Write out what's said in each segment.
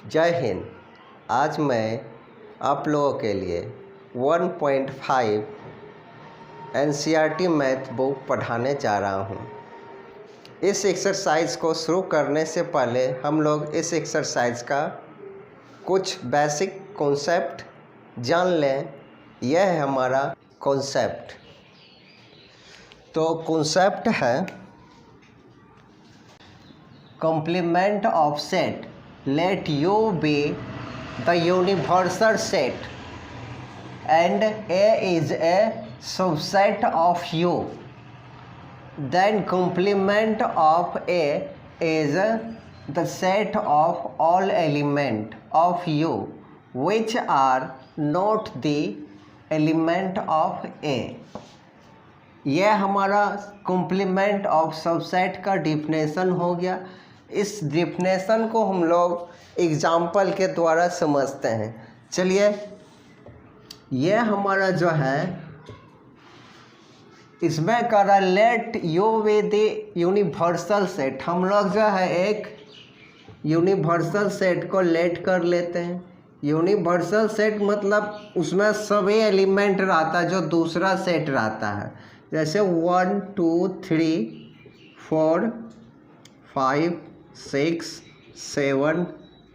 जय हिंद। आज मैं आप लोगों के लिए 1.5 एनसीईआरटी मैथ बुक पढ़ाने जा रहा हूँ। इस एक्सरसाइज को शुरू करने से पहले हम लोग इस एक्सरसाइज का कुछ बेसिक कॉन्सेप्ट जान लें। यह है हमारा कॉन्सेप्ट। तो कॉन्सेप्ट है complement of set. Let U be the universal set and A is a subset of U. Then complement of A is the set of all element of U which are not the element of A. यह हमारा complement of subset का definition हो गया। इस definition को हम लोग example के द्वारा समझते हैं। चलिए, यह हमारा जो है इसमें कर रहा है late U be the universal set. हम लोग जो है एक यूनिवर्सल सेट को लेट कर लेते हैं। यूनिवर्सल सेट मतलब उसमें सभी एलिमेंट रहता है जो दूसरा सेट रहता है। जैसे 1 2 3 4 5 6 7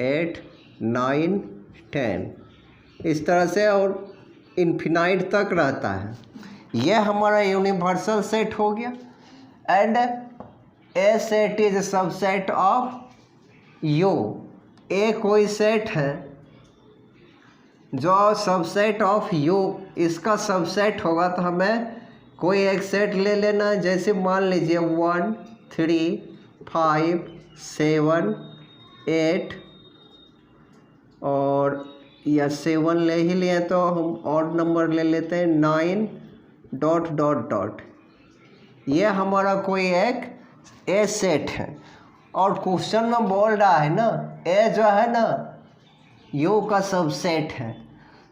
8 9 10 इस तरह से और इन्फिनाइट तक रहता है। यह हमारा यूनिवर्सल सेट हो गया। And A set is subset of U. A कोई सेट है जो सबसेट ऑफ यू, इसका सबसेट होगा तो हमें कोई एक सेट ले लेना है। जैसे मान लीजिए 1 3 5 7 8 और या 7 ले ही लिए तो हम और नंबर ले लेते हैं 9 डॉट डॉट डॉट। ये हमारा कोई एक ए सेट है। और क्वेश्चन में बोल रहा है ना ए जो है ना यू का सबसेट है।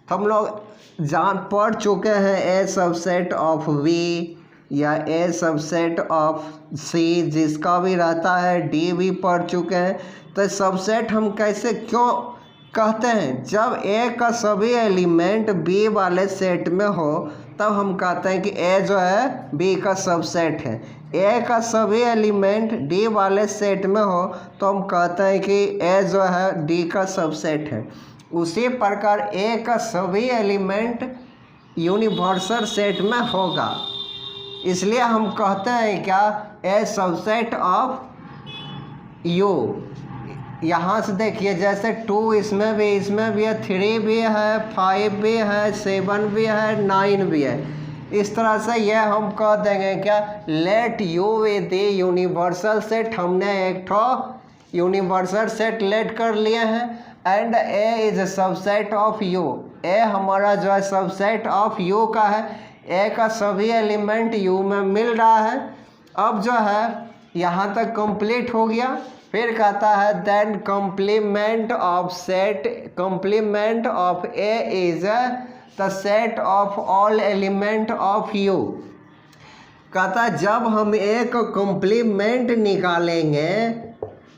तो हम लोग जान पढ़ चुके हैं ए सबसेट ऑफ वी या ए सबसेट ऑफ सी, जिसका भी रहता है डी भी पढ़ चुके हैं। तो सबसेट हम कैसे क्यों कहते हैं? जब ए का सभी एलिमेंट बी वाले सेट में हो तब हम कहते हैं कि ए जो है बी का सबसेट है। ए का सभी एलिमेंट डी वाले सेट में हो तो हम कहते हैं कि ए जो है डी का सबसेट है। उसी प्रकार ए का सभी एलिमेंट यूनिवर्सल सेट में होगा। इसलिए हम कहते हैं क्या ए सबसेट ऑफ यू। यहाँ से देखिए जैसे 2 इसमें भी है, 3 भी है, 5 भी है, 7 भी है, 9 भी है। इस तरह से यह हम कह देंगे क्या let U be the universal set. हमने एक ठो यूनिवर्सल सेट लेट कर लिए हैं। And A is a subset of U. A हमारा जो है सबसेट ऑफ यू का है। ए का सभी एलिमेंट यू में मिल रहा है। अब जो है यहाँ तक कंप्लीट हो गया। फिर कहता है then complement of set, complement of A is the set of all element of U. कहता है जब हम ए का कंप्लीमेंट निकालेंगे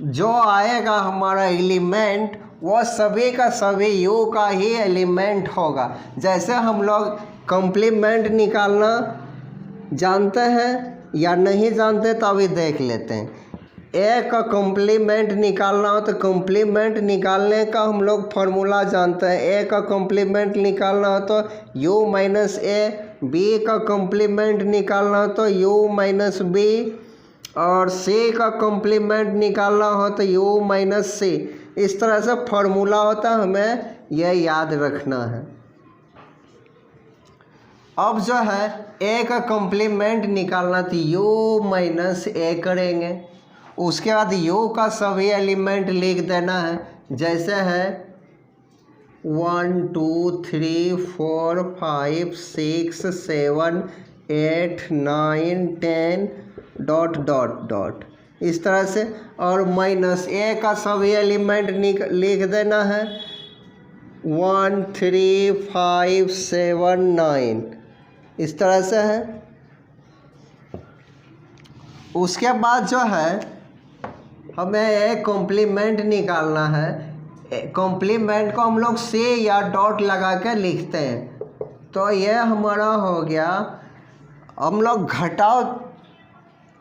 जो आएगा हमारा एलिमेंट वो सभी का सभी यू का ही एलिमेंट होगा। जैसे हम लोग कंप्लीमेंट निकालना जानते हैं या नहीं जानते तो अभी देख लेते हैं। ए का कंप्लीमेंट निकालना हो तो कंप्लीमेंट निकालने का हम लोग फार्मूला जानते हैं। ए का कंप्लीमेंट निकालना हो तो यू माइनस ए, बी का कंप्लीमेंट निकालना हो तो यू माइनस बी, और सी का कंप्लीमेंट निकालना हो तो यू माइनस सी। इस तरह से फार्मूला होता है, हमें यह याद रखना है। अब जो है ए का कंप्लीमेंट निकालना तो यू माइनस ए करेंगे। उसके बाद यू का सभी एलिमेंट लिख देना है। जैसे है 1 2 3 4 5 6 7 8 9 10 डॉट डॉट डॉट इस तरह से। और माइनस ए का सभी एलिमेंट लिख देना है 1 3 5 7 9 इस तरह से है। उसके बाद जो है हमें एक कॉम्प्लीमेंट निकालना है कॉम्प्लीमेंट को हम लोग से या डॉट लगा के लिखते हैं। तो ये हमारा हो गया, हम लोग घटाओ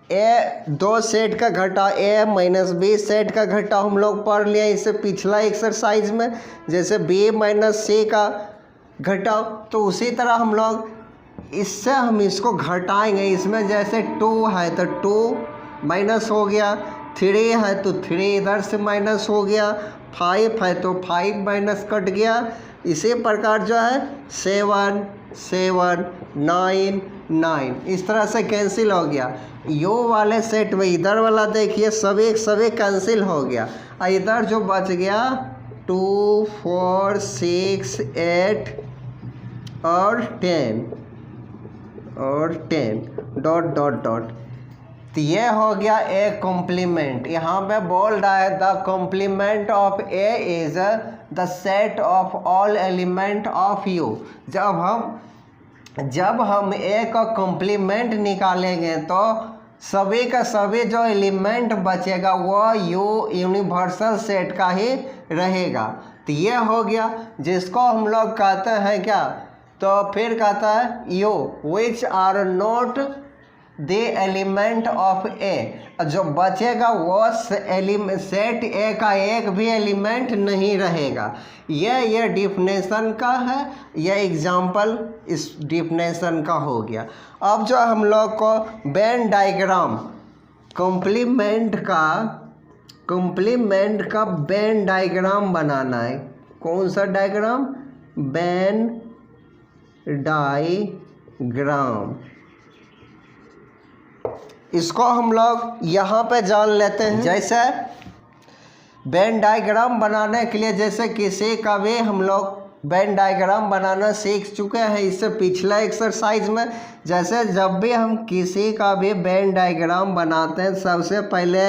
ए दो सेट का घटाओ ए माइनस बी सेट का घटाओ हम लोग पढ़ लिया इससे पिछला एक्सरसाइज में, जैसे बी माइनस सी का घटाओ। तो उसी तरह हम लोग इससे हम इसको घटाएंगे। इसमें जैसे 2 है तो 2 माइनस हो गया, 3 है तो 3 इधर से माइनस हो गया, 5 है तो 5 माइनस कट गया। इसी प्रकार जो है 7 7 9 9 इस तरह से कैंसिल हो गया। यो वाले सेट में इधर वाला देखिए सभी कैंसिल हो गया। इधर जो बच गया 2 4 6 8 और 10 डॉट डॉट डॉट। तो ये हो गया ए कॉम्प्लीमेंट। यहाँ पे बोल्ड है the complement of A is the set of all element of U. जब हम ए का कॉम्प्लीमेंट निकालेंगे तो सभी का सभी जो एलिमेंट बचेगा वो यूनिवर्सल सेट का ही रहेगा। तो ये हो गया जिसको हम लोग कहते हैं क्या, तो फिर कहता है U which are not the element of A. जो बचेगा वो सेट ए का एक भी एलिमेंट नहीं रहेगा। ये डिफिनेशन का है, ये एग्जाम्पल इस डिफिनेशन का हो गया। अब जो हम लोग को वेन डायग्राम कॉम्प्लीमेंट का वेन डायग्राम बनाना है। कौन सा डायग्राम? Venn diagram. इसको हम लोग यहाँ पे जान लेते हैं। जैसे वेन डायग्राम बनाने के लिए जैसे किसी का भी हम लोग वेन डायग्राम बनाना सीख चुके हैं इससे पिछला एक्सरसाइज में। जैसे जब भी हम किसी का भी वेन डायग्राम बनाते हैं सबसे पहले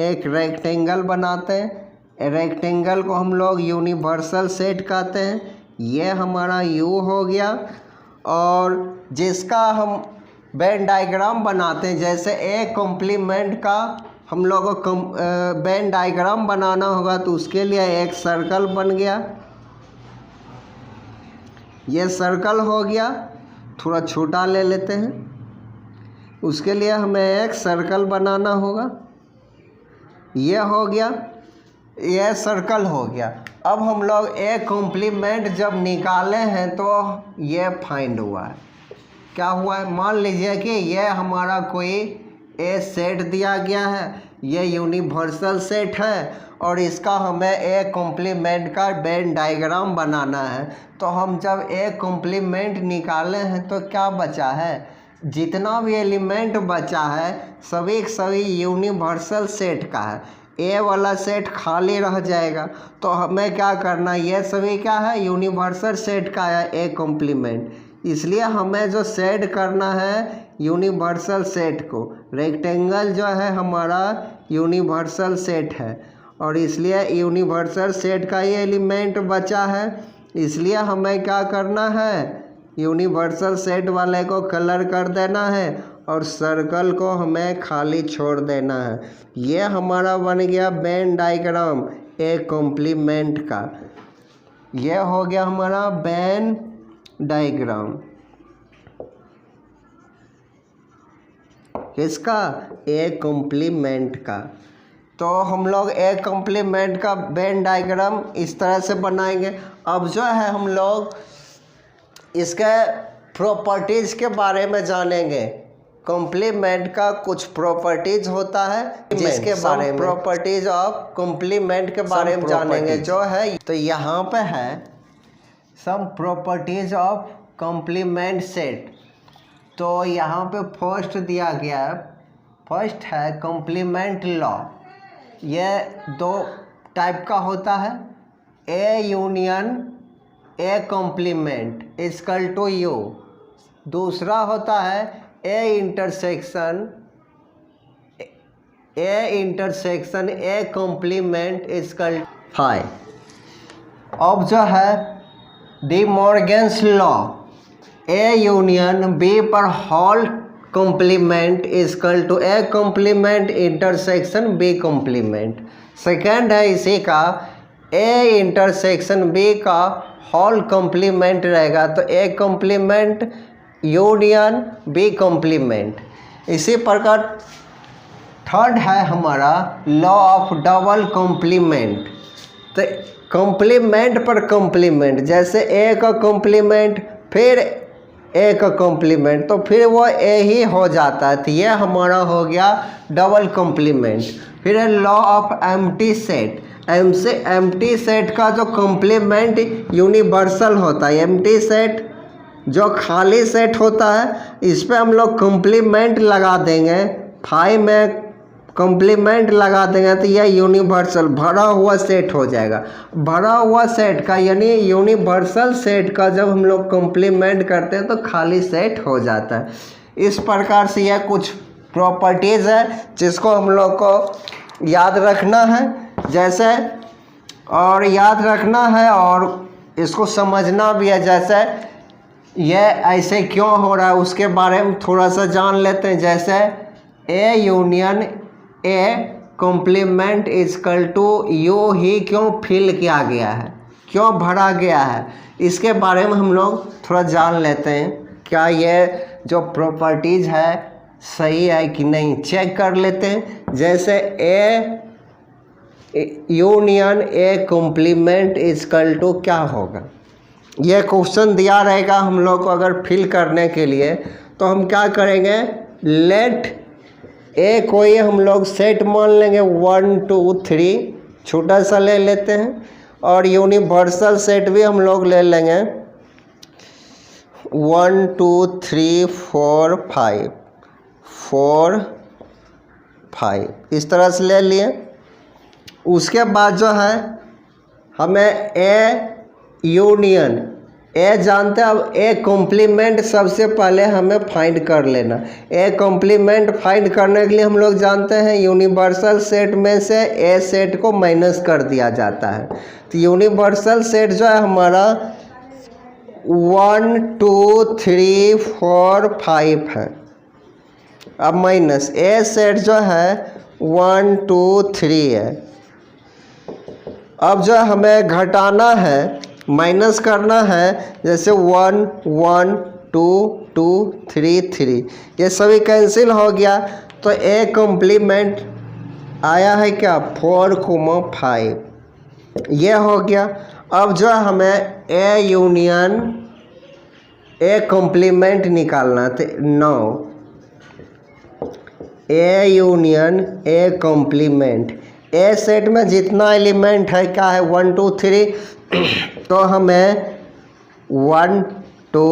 एक रेक्टेंगल बनाते हैं। रेक्टेंगल को हम लोग यूनिवर्सल सेट कहते हैं। ये हमारा यू हो गया। और जिसका हम वेन डायग्राम बनाते हैं जैसे ए कॉम्प्लीमेंट का हम लोगों को वेन डायग्राम बनाना होगा तो उसके लिए एक सर्कल बन गया। ये सर्कल हो गया, थोड़ा छोटा ले लेते हैं। उसके लिए हमें एक सर्कल बनाना होगा। ये हो गया, ये सर्कल हो गया। अब हम लोग ए कॉम्प्लीमेंट जब निकाले हैं तो ये फाइंड हुआ है। क्या हुआ है? मान लीजिए कि ये हमारा कोई ए सेट दिया गया है, ये यूनिवर्सल सेट है और इसका हमें ए कॉम्प्लीमेंट का वेन डायग्राम बनाना है। तो हम जब ए कॉम्प्लीमेंट निकाले हैं तो क्या बचा है? जितना भी एलिमेंट बचा है सभी यूनिवर्सल सेट का है। ए वाला सेट खाली रह जाएगा। तो हमें क्या करना है? ये सभी क्या है? यूनिवर्सल सेट का है ए कॉम्प्लीमेंट। इसलिए हमें जो सेट करना है यूनिवर्सल सेट को। रेक्टेंगल जो है हमारा यूनिवर्सल सेट है और इसलिए यूनिवर्सल सेट का ये एलिमेंट बचा है। इसलिए हमें क्या करना है? यूनिवर्सल सेट वाले को कलर कर देना है और सर्कल को हमें खाली छोड़ देना है। ये हमारा बन गया वेन डायग्राम ए कॉम्प्लीमेंट का। ये हो गया हमारा वेन डायग्राम। किसका? ए कॉम्प्लीमेंट का। तो हम लोग ए कॉम्प्लीमेंट का वेन डायग्राम इस तरह से बनाएंगे। अब जो है हम लोग इसके प्रॉपर्टीज़ के बारे में जानेंगे। कॉम्प्लीमेंट का कुछ प्रॉपर्टीज होता है जिसके बारे में प्रॉपर्टीज ऑफ कॉम्प्लीमेंट के बारे में जानेंगे जो है। तो यहाँ पे है some properties of complement set. तो यहाँ पे फर्स्ट दिया गया है, फर्स्ट है कॉम्प्लीमेंट लॉ। ये दो टाइप का होता है, A union A complement equal to U. दूसरा होता है A intersection A complement equal 5। अब जो है De Morgan's law, A union B पर whole complement equal to A complement intersection B complement. Second है इसी का ए इंटरसेक्शन बी का होल कॉम्प्लीमेंट रहेगा तो A complement union B complement. इसी प्रकार थर्ड है हमारा लॉ ऑफ डबल कॉम्प्लीमेंट। तो कॉम्प्लीमेंट पर कॉम्प्लीमेंट, जैसे ए का कॉम्प्लीमेंट फिर ए का कॉम्प्लीमेंट तो फिर वो ए ही हो जाता है, तो ये हमारा हो गया डबल कॉम्प्लीमेंट। फिर है law of empty set. Empty set का जो कॉम्प्लीमेंट यूनिवर्सल होता है, एम्प्टी सेट जो खाली सेट होता है इस पे हम लोग कॉम्प्लीमेंट लगा देंगे, फाइव में कॉम्प्लीमेंट लगा देंगे तो यह यूनिवर्सल भरा हुआ सेट हो जाएगा। भरा हुआ सेट का यानी यूनिवर्सल सेट का जब हम लोग कॉम्प्लीमेंट करते हैं तो खाली सेट हो जाता है। इस प्रकार से यह कुछ प्रॉपर्टीज़ है जिसको हम लोग को याद रखना है, जैसे और याद रखना है और इसको समझना भी है। जैसे यह ऐसे क्यों हो रहा है उसके बारे में थोड़ा सा जान लेते हैं। जैसे A union A complement equal to U ही क्यों फिल किया गया है, क्यों भरा गया है, इसके बारे में हम लोग थोड़ा जान लेते हैं। क्या ये जो प्रॉपर्टीज़ है सही है कि नहीं चेक कर लेते हैं। जैसे A union A complement equal to क्या होगा, ये क्वेश्चन दिया रहेगा हम लोग को अगर फिल करने के लिए, तो हम क्या करेंगे, लेट ए कोई हम लोग सेट मान लेंगे 1 2 3 छोटा सा ले लेते हैं, और यूनिवर्सल सेट भी हम लोग ले लेंगे 1 2 3 4 5 इस तरह से ले लिए। उसके बाद जो है हमें ए यूनियन ए जानते हैं, अब ए कॉम्प्लीमेंट सबसे पहले हमें फाइंड कर लेना। ए कॉम्प्लीमेंट फाइंड करने के लिए हम लोग जानते हैं यूनिवर्सल सेट में से ए सेट को माइनस कर दिया जाता है। तो यूनिवर्सल सेट जो है हमारा 1 2 3 4 5 है। अब माइनस ए सेट जो है 1 2 3 है। अब जो हमें घटाना है, माइनस करना है, जैसे 1 1 2 2 3 3 ये सभी कैंसिल हो गया, तो ए कॉम्प्लीमेंट आया है क्या 4 5 ये हो गया। अब जो हमें ए यूनियन ए कॉम्प्लीमेंट निकालना है, तो 9 A union A complement A set में जितना एलिमेंट है क्या है 1 2 3 तो हमें 1 2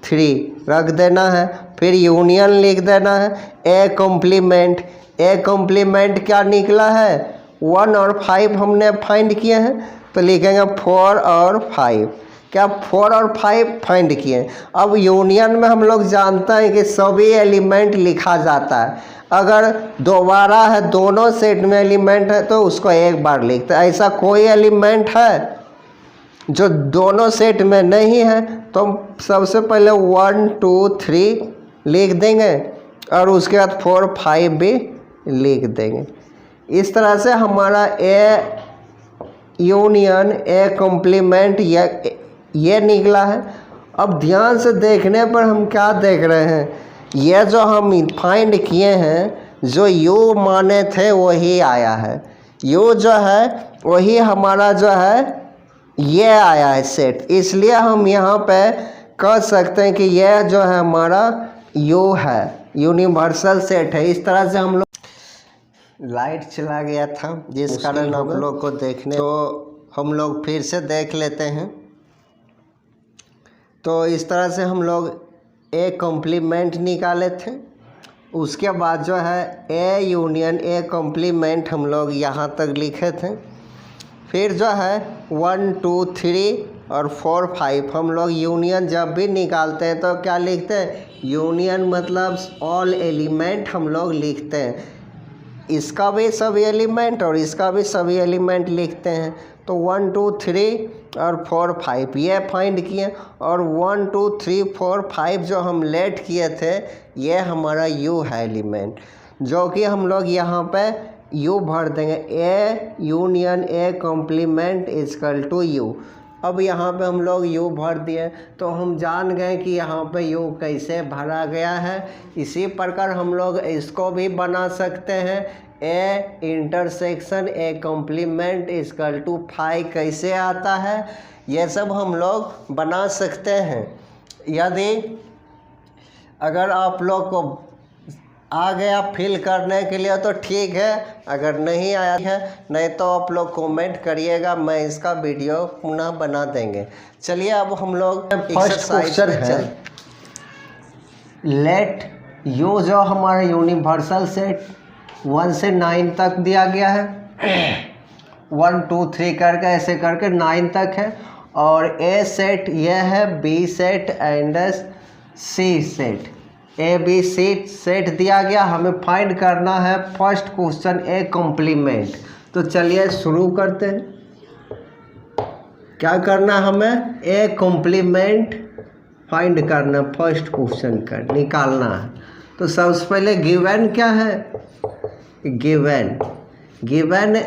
3 रख देना है, फिर यूनियन लिख देना है ए कॉम्प्लीमेंट। ए कॉम्प्लीमेंट क्या निकला है 1 और 5 हमने फाइंड किए हैं, तो लिखेंगे 4 और 5। क्या 4 और 5 फाइंड किए। अब यूनियन में हम लोग जानते हैं कि सभी एलिमेंट लिखा जाता है, अगर दोबारा है दोनों सेट में एलिमेंट है तो उसको एक बार लिखते हैं। ऐसा कोई एलिमेंट है जो दोनों सेट में नहीं है तो हम सबसे पहले 1 2 3 लिख देंगे और उसके बाद 4 5 भी लिख देंगे। इस तरह से हमारा ए यूनियन ए कॉम्प्लीमेंट ये निकला है। अब ध्यान से देखने पर हम क्या देख रहे हैं, ये जो हम फाइंड किए हैं जो यू माने थे वही आया है। यू जो है वही हमारा जो है ये आया है सेट, इसलिए हम यहाँ पे कह सकते हैं कि यह जो है हमारा यू है, यूनिवर्सल सेट है। इस तरह से हम लोग लाइट चला गया था जिस कारण आप लोग को देखने, तो हम लोग फिर से देख लेते हैं। तो इस तरह से हम लोग ए कॉम्प्लीमेंट निकाले थे, उसके बाद जो है ए यूनियन ए कॉम्प्लीमेंट हम लोग यहाँ तक लिखे थे। फिर जो है 1 2 3 और 4 5 हम लोग यूनियन जब भी निकालते हैं तो क्या लिखते हैं, यूनियन मतलब ऑल एलिमेंट हम लोग लिखते हैं, इसका भी सभी एलिमेंट और इसका भी सभी एलिमेंट लिखते हैं। तो 1 2 3 और 4 5 ये फाइंड किए, और 1 2 3 4 5 जो हम लेट किए थे ये हमारा यू है एलिमेंट, जो कि हम लोग यहाँ पे यू भर देंगे, A union A complement equal to U. अब यहाँ पे हम लोग यू भर दिए तो हम जान गए कि यहाँ पे यू कैसे भरा गया है। इसी प्रकार हम लोग इसको भी बना सकते हैं, A intersection A complement equal to five कैसे आता है, ये सब हम लोग बना सकते हैं। यदि अगर आप लोग को आ गया फिल करने के लिए तो ठीक है, अगर नहीं आया है नहीं तो आप लोग कमेंट करिएगा, मैं इसका वीडियो पुनः बना देंगे। चलिए अब हम लोग एक्सरसाइज है। लेट यू जो हमारा यूनिवर्सल सेट 1 से 9 तक दिया गया है, 1 2 3 करके ऐसे करके 9 तक है। और ए सेट यह है, B set and C set, A B C set दिया गया। हमें फाइंड करना है फर्स्ट क्वेश्चन ए कॉम्प्लीमेंट। तो चलिए शुरू करते हैं। क्या करना हमें, ए कॉम्प्लीमेंट फाइंड करना, फर्स्ट क्वेश्चन का निकालना है। तो सबसे पहले गिवन क्या है, गिवन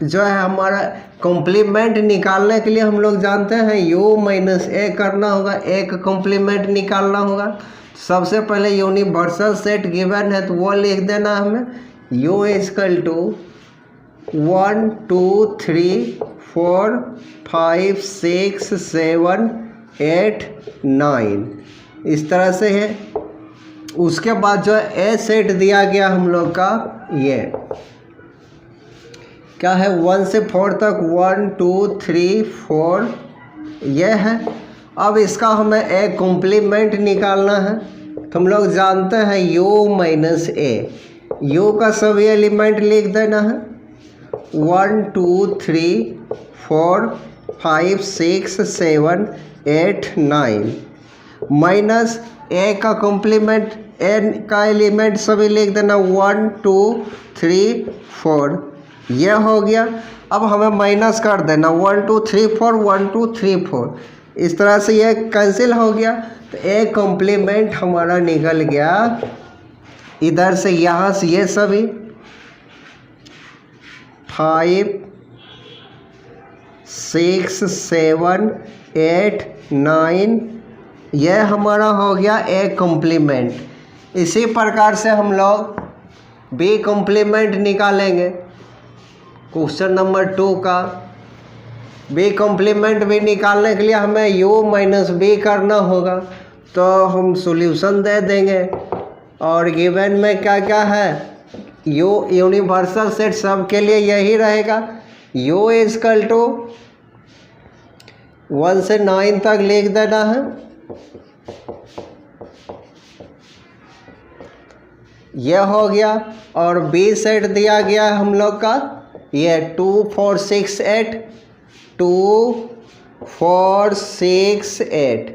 जो है हमारा कॉम्प्लीमेंट निकालने के लिए हम लोग जानते हैं यू माइनस ए करना होगा, ए का कॉम्प्लीमेंट निकालना होगा। सबसे पहले यूनिवर्सल सेट गिवन है तो वो लिख देना हमें, यू इजकल टू 1 2 3 4 5 6 7 8 9 इस तरह से है। उसके बाद जो ए सेट दिया गया हम लोग का, ये क्या है 1 से 4 तक 1 2 3 4 ये है। अब इसका हमें ए कॉम्प्लीमेंट निकालना है तो हम लोग जानते हैं यू माइनस ए, यू का सभी एलिमेंट लिख देना है 1 2 3 4 5 6 7 8 9 माइनस ए का कॉम्प्लीमेंट, ए का एलिमेंट सभी लिख देना 1 2 3 4 ये हो गया। अब हमें माइनस कर देना 1 2 3 4 1 2 3 4 इस तरह से ये कैंसिल हो गया। तो ए कॉम्प्लीमेंट हमारा निकल गया इधर से, यहाँ से ये सभी 5 6 7 8 9 ये हमारा हो गया ए कॉम्प्लीमेंट। इसी प्रकार से हम लोग बी कॉम्प्लीमेंट निकालेंगे क्वेश्चन नंबर 2 का। बी कॉम्प्लीमेंट भी निकालने के लिए हमें यू माइनस बी करना होगा, तो हम सॉल्यूशन दे देंगे। और गिवन में क्या क्या है, यू यूनिवर्सल सेट सब के लिए यही रहेगा, यू इजकल टू 1 से 9 तक लिख देना है। यह हो गया। और बी सेट दिया गया है हम लोग का, ये 2 4 6 8 2 4 6 8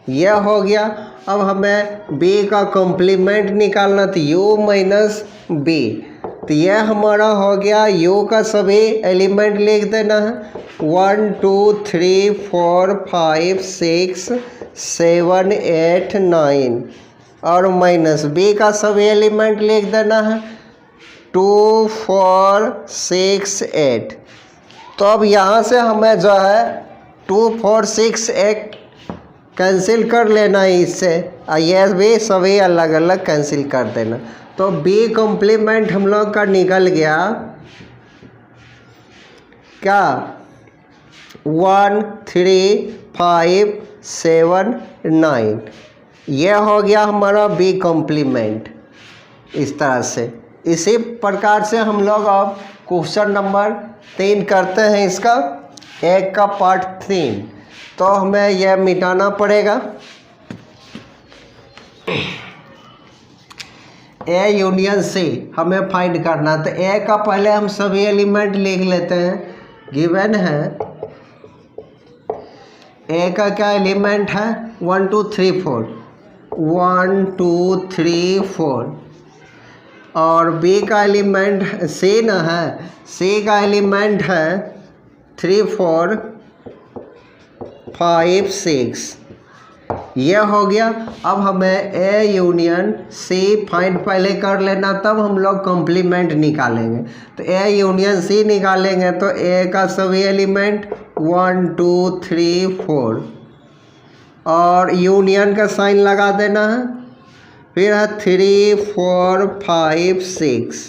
यह हो गया। अब हमें बी का कॉम्प्लीमेंट निकालना, तो यू माइनस बी, तो यह हमारा हो गया यू का सभी एलिमेंट लिख देना है 1 2 3 4 5 6 7 8 9 और माइनस बी का सभी एलिमेंट लिख देना है 2 4 6 8। तो अब यहाँ से हमें जो है 2 4 6 8 कैंसिल कर लेना है इससे, ये भी सभी अलग अलग कैंसिल कर देना। तो बी कॉम्प्लीमेंट हम लोग का निकल गया क्या 1 3 5 7 9 ये हो गया हमारा बी कॉम्प्लीमेंट। इस तरह से इसी प्रकार से हम लोग अब क्वेश्चन नंबर 3 करते हैं इसका, एक का पार्ट 3। तो हमें यह मिटाना पड़ेगा, ए यूनियन सी हमें फाइंड करना। तो ए का पहले हम सभी एलिमेंट लिख लेते हैं, गिवन है ए का क्या एलिमेंट है 1 2 3 4 1 2 3 4 और बी का एलिमेंट सी ना है, सी का एलिमेंट है 3 4 5 6 ये हो गया। अब हमें ए यूनियन सी फाइंड पहले कर लेना, तब हम लोग कॉम्प्लीमेंट निकालेंगे। तो ए यूनियन सी निकालेंगे तो ए का सभी एलिमेंट 1 2 3 4 और यूनियन का साइन लगा देना है। फिर है 3 4 5 6,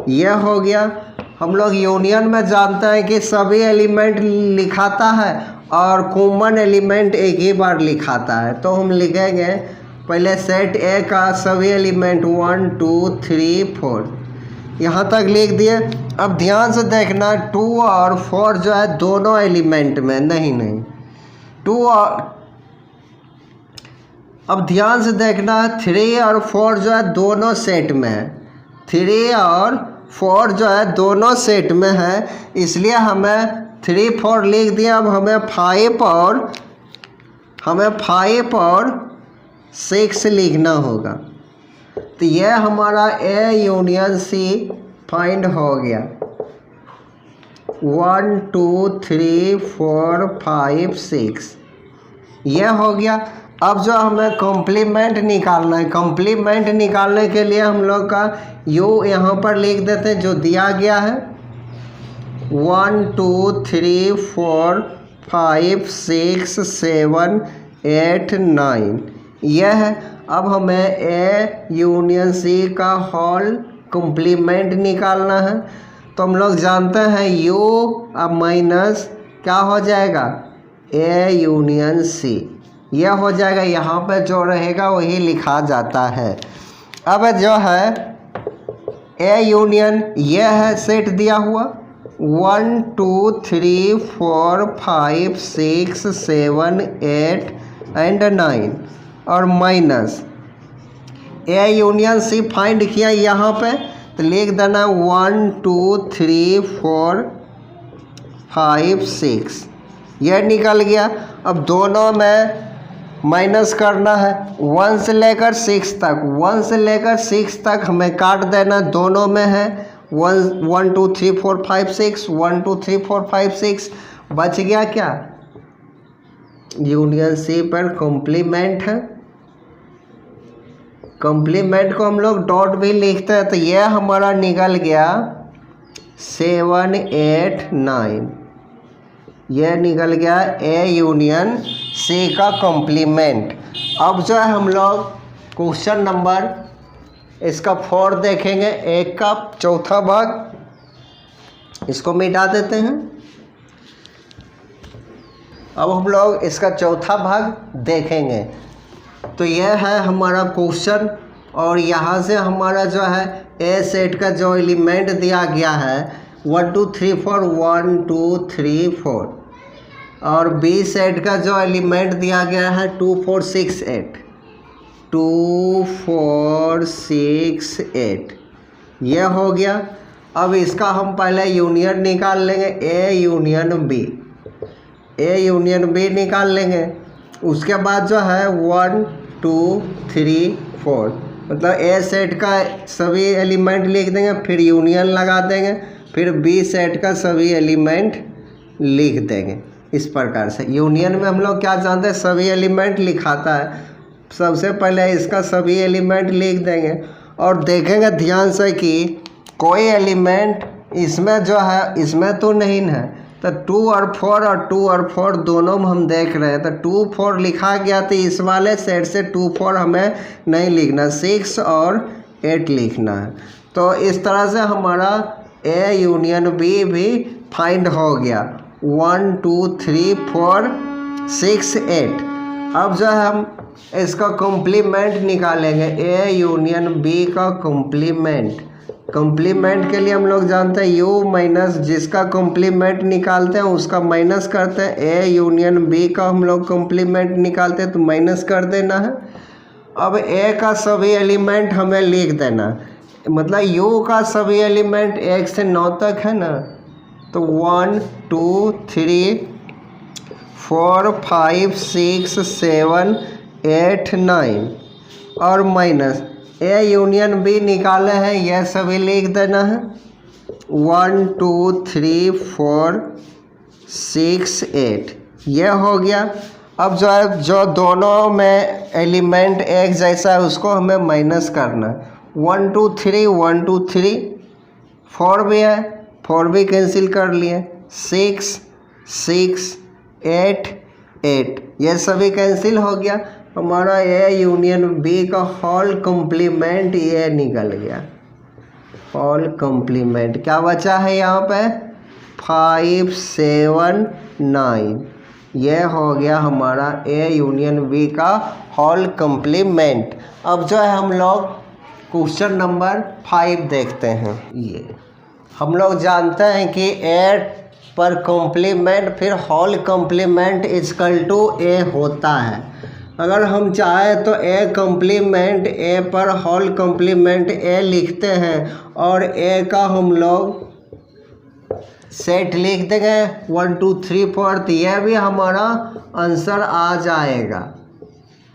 यह हो गया। हम लोग यूनियन में जानते हैं कि सभी एलिमेंट लिखाता है और कॉमन एलिमेंट एक ही बार लिखाता है। तो हम लिखेंगे पहले सेट ए का सभी एलिमेंट 1 2 3 4, यहाँ तक लिख दिए। अब ध्यान से देखना 2 और 4 जो है दोनों एलिमेंट में, नहीं 2 और, अब ध्यान से देखना 3 और 4 जो है दोनों सेट में है। 3 और 4 जो है दोनों सेट में है, इसलिए हमें 3 4 लिख दिया। अब हमें 5 और 6 लिखना होगा। तो यह हमारा ए यूनियन सी फाइंड हो गया। 1 2 3 4 5 6 यह हो गया। अब जो हमें कॉम्प्लीमेंट निकालना है, कॉम्प्लीमेंट निकालने के लिए हम लोग का यू यहाँ पर लिख देते हैं जो दिया गया है। 1 2 3 4 5 6 7 8 9 यह है। अब हमें ए यूनियन सी का होल कॉम्प्लीमेंट निकालना है। तो हम लोग जानते हैं यू अब माइनस क्या हो जाएगा, ए यूनियन सी, यह हो जाएगा। यहाँ पे जो रहेगा वही लिखा जाता है। अब जो है ए यूनियन यह है सेट दिया हुआ 1 2 3 4 5 6 7 8 एंड 9 और minus A union C find किया यहाँ पे, तो लिख देना 1 2 3 4 5 6 यह निकल गया। अब दोनों में माइनस करना है 1 से लेकर 6 तक, 1 से लेकर 6 तक हमें काट देना, दोनों में है 1 2 3 4 5 6 1 2 3 4 5 6 बच गया क्या, यूनियन सी पर कॉम्प्लीमेंट है। कॉम्प्लीमेंट को हम लोग डॉट भी लिखते हैं, तो यह हमारा निकल गया 7 8 9, यह निकल गया ए यूनियन सी का कॉम्प्लीमेंट। अब जो है हम लोग क्वेश्चन नंबर इसका 4 देखेंगे, 1 का चौथा भाग, इसको मिटा देते हैं। अब हम लोग इसका चौथा भाग देखेंगे। तो यह है हमारा क्वेश्चन और यहाँ से हमारा जो है ए सेट का जो एलिमेंट दिया गया है 1 2 3 4 1 2 3 4 और बी सेट का जो एलिमेंट दिया गया है 2 4 6 8 2 4 6 8 यह हो गया। अब इसका हम पहले यूनियन निकाल लेंगे, A union B, A union B निकाल लेंगे। उसके बाद जो है 1 2 3 4 मतलब ए सेट का सभी एलिमेंट लिख देंगे, फिर यूनियन लगा देंगे, फिर बी सेट का सभी एलिमेंट लिख देंगे। इस प्रकार से यूनियन में हम लोग क्या जानते हैं, सभी एलिमेंट लिखाता है। सबसे पहले इसका सभी एलिमेंट लिख देंगे और देखेंगे ध्यान से कि कोई एलिमेंट इसमें जो है इसमें तो नहीं है। तो 2 और 4 दोनों में हम देख रहे हैं, तो 2 4 लिखा गया, तो इस वाले सेट से 2 4 हमें नहीं लिखना, 6 और 8 लिखना है। तो इस तरह से हमारा ए यूनियन बी भी फाइंड हो गया 1 2 3 4 6 8। अब जो है हम इसका कॉम्प्लीमेंट निकालेंगे, ए यूनियन बी का कॉम्प्लीमेंट। कॉम्प्लीमेंट के लिए हम लोग जानते हैं यू माइनस, जिसका कॉम्प्लीमेंट निकालते हैं उसका माइनस करते हैं। ए यूनियन बी का हम लोग कॉम्प्लीमेंट निकालते हैं तो माइनस कर देना है। अब ए का सभी एलिमेंट हमें लिख देना, मतलब यू का सभी एलिमेंट 1 से 9 तक है ना, तो 1 2 3 4 5 6 7 8 9 और माइनस ए यूनियन बी निकाले हैं, यह सभी लिख देना है 1 2 3 4 6 8 यह हो गया। अब जो है जो दोनों में एलिमेंट एक जैसा है उसको हमें माइनस करना है। 1 2 3 1 2 3 4 भी है, 4 भी कैंसिल कर लिए। 6 6 8 8 ये सभी कैंसिल हो गया। हमारा ए यूनियन बी का होल कॉम्प्लीमेंट ये निकल गया। होल कॉम्प्लीमेंट क्या बचा है यहाँ पे 5 7 9 ये हो गया हमारा ए यूनियन बी का होल कॉम्प्लीमेंट। अब जो है हम लोग क्वेश्चन नंबर 5 देखते हैं। ये हम लोग जानते हैं कि ए पर कॉम्प्लीमेंट फिर होल कॉम्प्लीमेंट इक्वल टू ए होता है। अगर हम चाहें तो ए कॉम्प्लीमेंट ए पर होल कॉम्प्लीमेंट ए लिखते हैं और ए का हम लोग सेट लिख देंगे 1 2 3 4 तो यह भी हमारा आंसर आ जाएगा,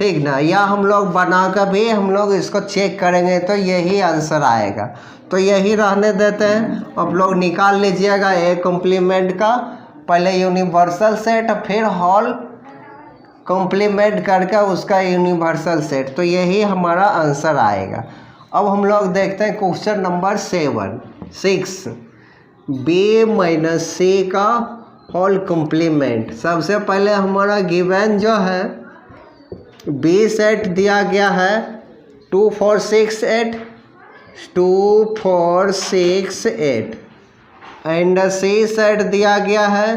ठीक ना। या हम लोग बना कर भी हम लोग इसको चेक करेंगे तो यही आंसर आएगा। तो यही रहने देते हैं। आप लोग निकाल लीजिएगा ए कॉम्प्लीमेंट का पहले यूनिवर्सल सेट फिर होल कॉम्प्लीमेंट करके उसका यूनिवर्सल सेट, तो यही हमारा आंसर आएगा। अब हम लोग देखते हैं क्वेश्चन नंबर 6 बी माइनस सी का होल कॉम्प्लीमेंट। सबसे पहले हमारा गिवन जो है बी सेट दिया गया है 2 4 6 8 2 4 6 8 एंड सी सेट दिया गया है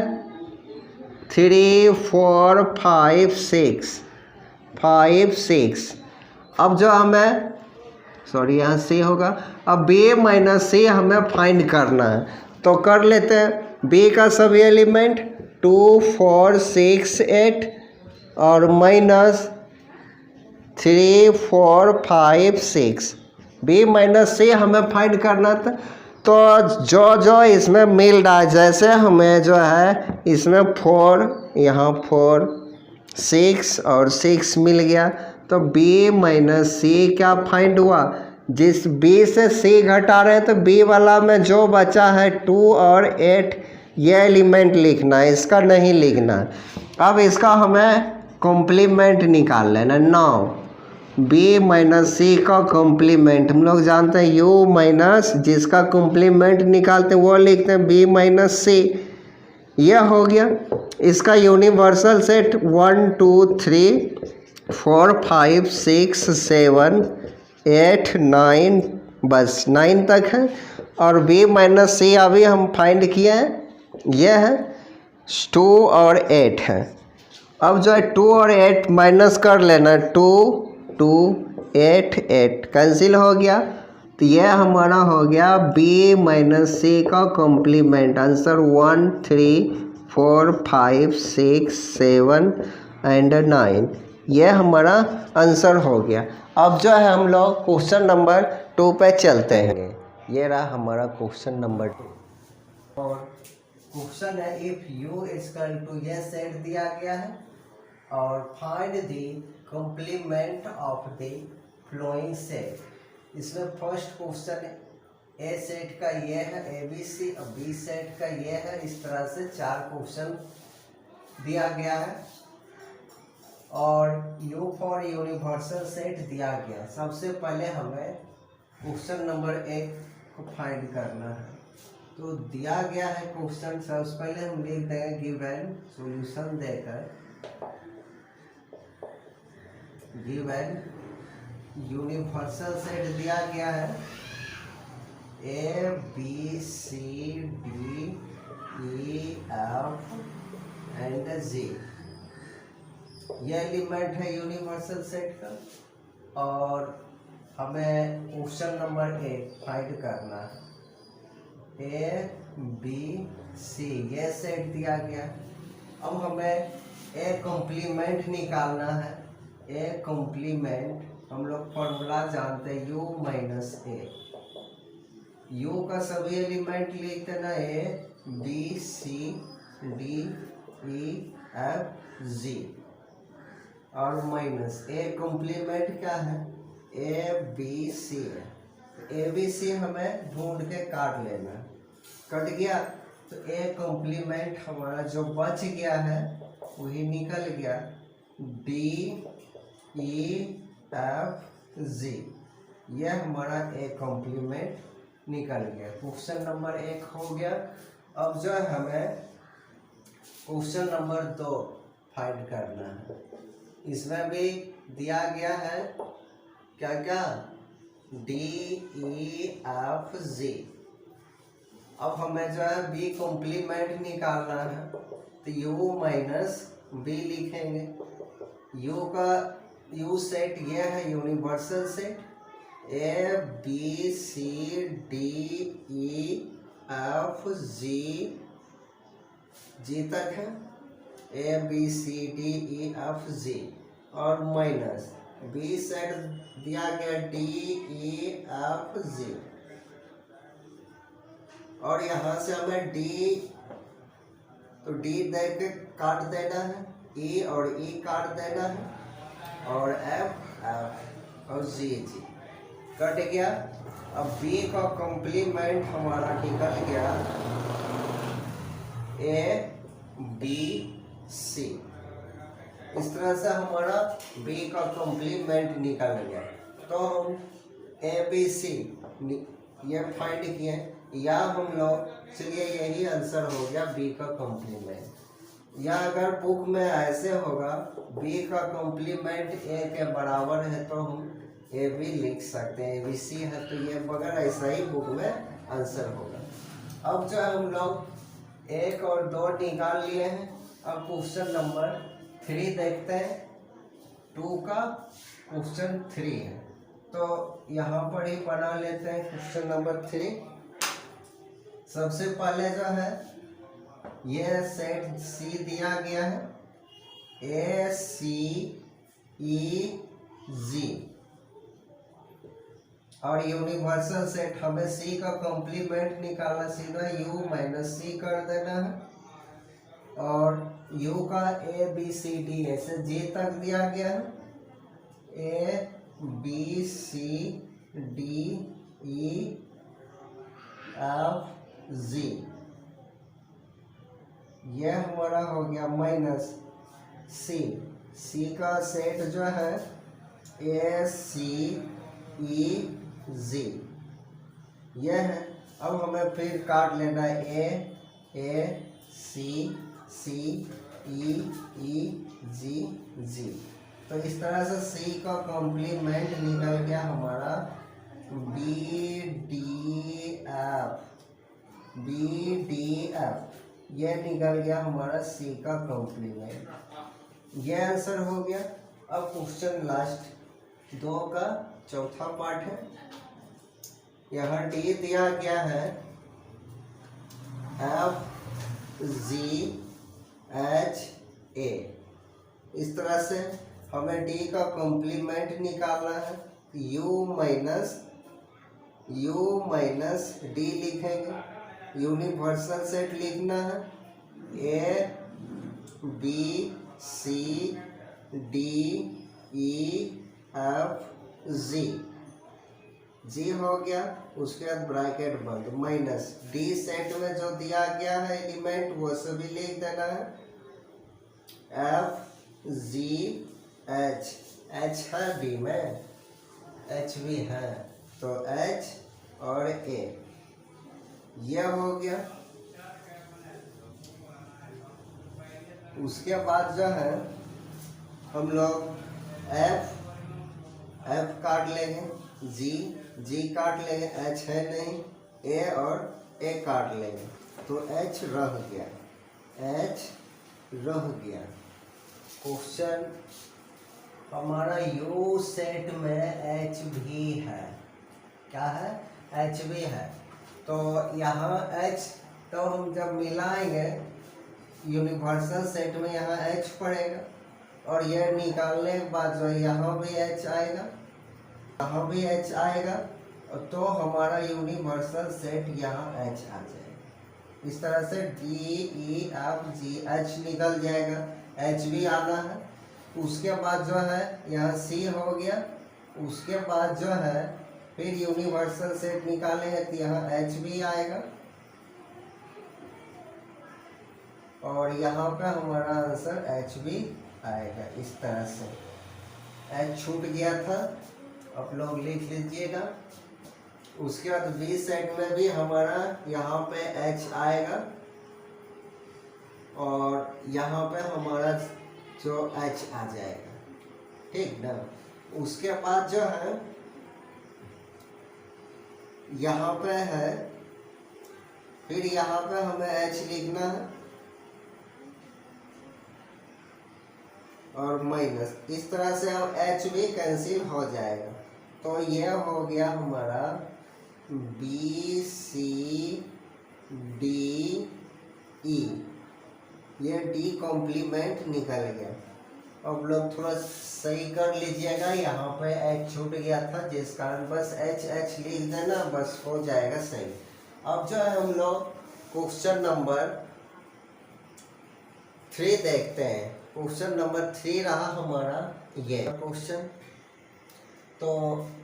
3 4 5 6। अब जो हमें यहाँ सी होगा। अब बी माइनस सी हमें फाइंड करना है तो कर लेते हैं। बी का सभी एलिमेंट 2 4 6 8 और माइनस 3 4 5 6। बी माइनस सी हमें फाइंड करना था। तो जो इसमें मिल रहा है जैसे हमें जो है इसमें 4 यहाँ 4 6 और 6 मिल गया तो बी माइनस सी क्या फाइंड हुआ। जिस बी से सी घटा रहे हैं तो बी वाला में जो बचा है 2 और 8 ये एलिमेंट लिखना है, इसका नहीं लिखना है। अब इसका हमें कॉम्प्लीमेंट निकाल लेना। 9 बी माइनस सी का कॉम्प्लीमेंट हम लोग जानते हैं यू माइनस जिसका कॉम्प्लीमेंट निकालते हैं वो लिखते हैं बी माइनस सी। यह हो गया। इसका यूनिवर्सल सेट 1 2 3 4 5 6 7 8 9 बस 9 तक है। और बी माइनस सी अभी हम फाइंड किए हैं यह है 2 और 8 है। अब जो है 2 और 8 माइनस कर लेना 2 2 8 8 कैंसिल हो गया तो यह हमारा हो गया बी माइनस सी का कॉम्प्लीमेंट। आंसर 1 3 4 5 6 7 एंड 9 यह हमारा आंसर हो गया। अब जो है हम लोग क्वेश्चन नंबर 2 पे चलते हैं। ये रहा हमारा क्वेश्चन नंबर 2 और क्वेश्चन है इफ यू इक्वल टू ये सेट दिया गया है और find the complement of the following set. इसमें फर्स्ट क्वेश्चन ए सेट का ये है A B C, B set का ये है। इस तरह से 4 क्वेश्चन दिया गया है और U फॉर यूनिवर्सल सेट दिया गया। सबसे पहले हमें क्वेश्चन नंबर 1 को फाइंड करना है। तो दिया गया है क्वेश्चन, सबसे पहले हम लिख देंगे गिवन सॉल्यूशन देकर गिवन यूनिवर्सल सेट दिया गया है A B C D E F and G. यह एलिमेंट है यूनिवर्सल सेट का और हमें क्वेश्चन नंबर 1 फाइंड करना है ए बी सी ये सेट दिया गया। अब हमें ए कॉम्प्लीमेंट निकालना है। ए कॉम्प्लीमेंट हम लोग फॉर्मूला जानते हैं यू माइनस ए। यू का सभी एलिमेंट लिख देना A B C D E F G और माइनस ए कॉम्प्लीमेंट क्या है ए बी सी है। ए बी सी हमें ढूंढ के काट लेना। कट गया तो ए कॉम्प्लीमेंट हमारा जो बच गया है वही निकल गया। DEFG, यह हमारा ए कॉम्प्लीमेंट निकल गया। क्वेश्चन नंबर 1 हो गया। अब जो है हमें क्वेश्चन नंबर 2 फाइंड करना है। इसमें भी दिया गया है क्या क्या, DEFG। अब हमें जो है बी कॉम्प्लीमेंट निकालना है, तो U माइनस बी लिखेंगे। U का U सेट ये है यूनिवर्सल सेट, ABCDEFG, जी तक है, ABCDEFG, और माइनस बी सेट दिया गया DEFG, और यहाँ से हमें D, तो D दे के काट देना है, E और E काट देना है, और F और G कट गया। अब B का कॉम्प्लीमेंट हमारा निकल गया ABC। इस तरह से हमारा B का कॉम्प्लीमेंट निकल गया। तो हम ABC ये फाइंड किए, या हम लोग, चलिए यही आंसर हो गया B का कॉम्प्लीमेंट। या अगर बुक में ऐसे होगा B का कॉम्प्लीमेंट A के बराबर है, तो हम A भी लिख सकते हैं, ABC है तो ये, मगर ऐसा ही बुक में आंसर होगा। अब जो हम लोग 1 और 2 निकाल लिए हैं। अब क्वेश्चन नंबर 3 देखते हैं। 2 का क्वेश्चन 3 है, तो यहाँ पर ही बना लेते हैं क्वेश्चन नंबर 3। सबसे पहले जो है ये सेट C दिया गया है, ACEG, और यूनिवर्सल सेट हमें C का कॉम्प्लीमेंट निकालना, सीधा U माइनस C कर देना है, और U का ABCD ऐसे G तक दिया गया है, ABCDEFG, यह हमारा हो गया, माइनस C का सेट जो है ACEG, यह है। अब हमें फिर काट लेना है ACEEGG। तो इस तरह से C का कॉम्प्लीमेंट निकल गया हमारा BDF, यह निकल गया हमारा C का कॉम्प्लीमेंट। यह आंसर हो गया। अब क्वेश्चन लास्ट 2 का चौथा पार्ट है। यहाँ D दिया गया है FGHA। इस तरह से हमें D का कॉम्प्लीमेंट निकालना है, U माइनस D लिखेंगे, यूनिवर्सल सेट लिखना है, ABCDEFG, G हो गया। उसके बाद ब्रैकेट बंद, माइनस D सेट में जो दिया गया है एलिमेंट वो सभी लिख देना है, FGH, H है B में, H भी है, तो H और A, यह हो गया। उसके बाद जो है हम लोग F काट लेंगे, G काट लेंगे, H है नहीं, A और A काट लेंगे, तो H रह गया। क्वेश्चन हमारा U सेट में H भी है, क्या है, H भी है। तो यहाँ H, तो हम जब मिलाएंगे यूनिवर्सल सेट में यहाँ H पड़ेगा, और यह निकालने के बाद जो यहाँ भी H आएगा, यहाँ भी H आएगा, तो हमारा यूनिवर्सल सेट यहाँ H आ जाएगा। इस तरह से DEFG H निकल जाएगा, H भी आना है। उसके बाद जो है यहाँ C हो गया। उसके बाद जो है फिर यूनिवर्सल सेट निकालेंगे, तो यहाँ H भी आएगा, और यहाँ पे हमारा आंसर H भी आएगा इस तरह से। एच छूट गया था, आप लोग लिख लीजिएगा। उसके बाद बी साइड में भी हमारा यहाँ पे एच आएगा और यहाँ पे हमारा जो एच आ जाएगा, ठीक ना। उसके बाद जो है यहाँ पे है, फिर यहाँ पे हमें एच लिखना है और माइनस, इस तरह से हम एच भी कैंसिल हो जाएगा। तो ये हो गया हमारा बी सी डी ई, ये डी कॉम्प्लीमेंट निकल गया। अब लोग थोड़ा सही कर लीजिएगा, यहाँ पे एच छूट गया था जिस कारण बस एच एच लिख देना, बस हो जाएगा सही। अब जो है हम लोग क्वेश्चन नंबर 3 देखते हैं। क्वेश्चन नंबर 3 रहा हमारा ये क्वेश्चन। तो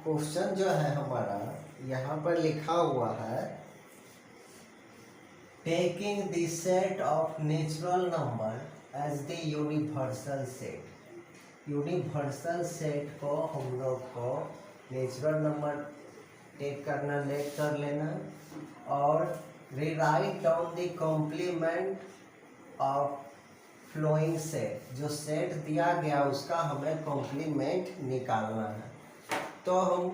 क्वेश्चन जो है हमारा यहाँ पर लिखा हुआ है, taking the set of natural number as the universal set. Universal set को हम लोग को नेचुरल नंबर टेक करना, लेट कर लेना और rewrite down the complement of following set. जो सेट दिया गया उसका हमें कॉम्प्लीमेंट निकालना है। तो हम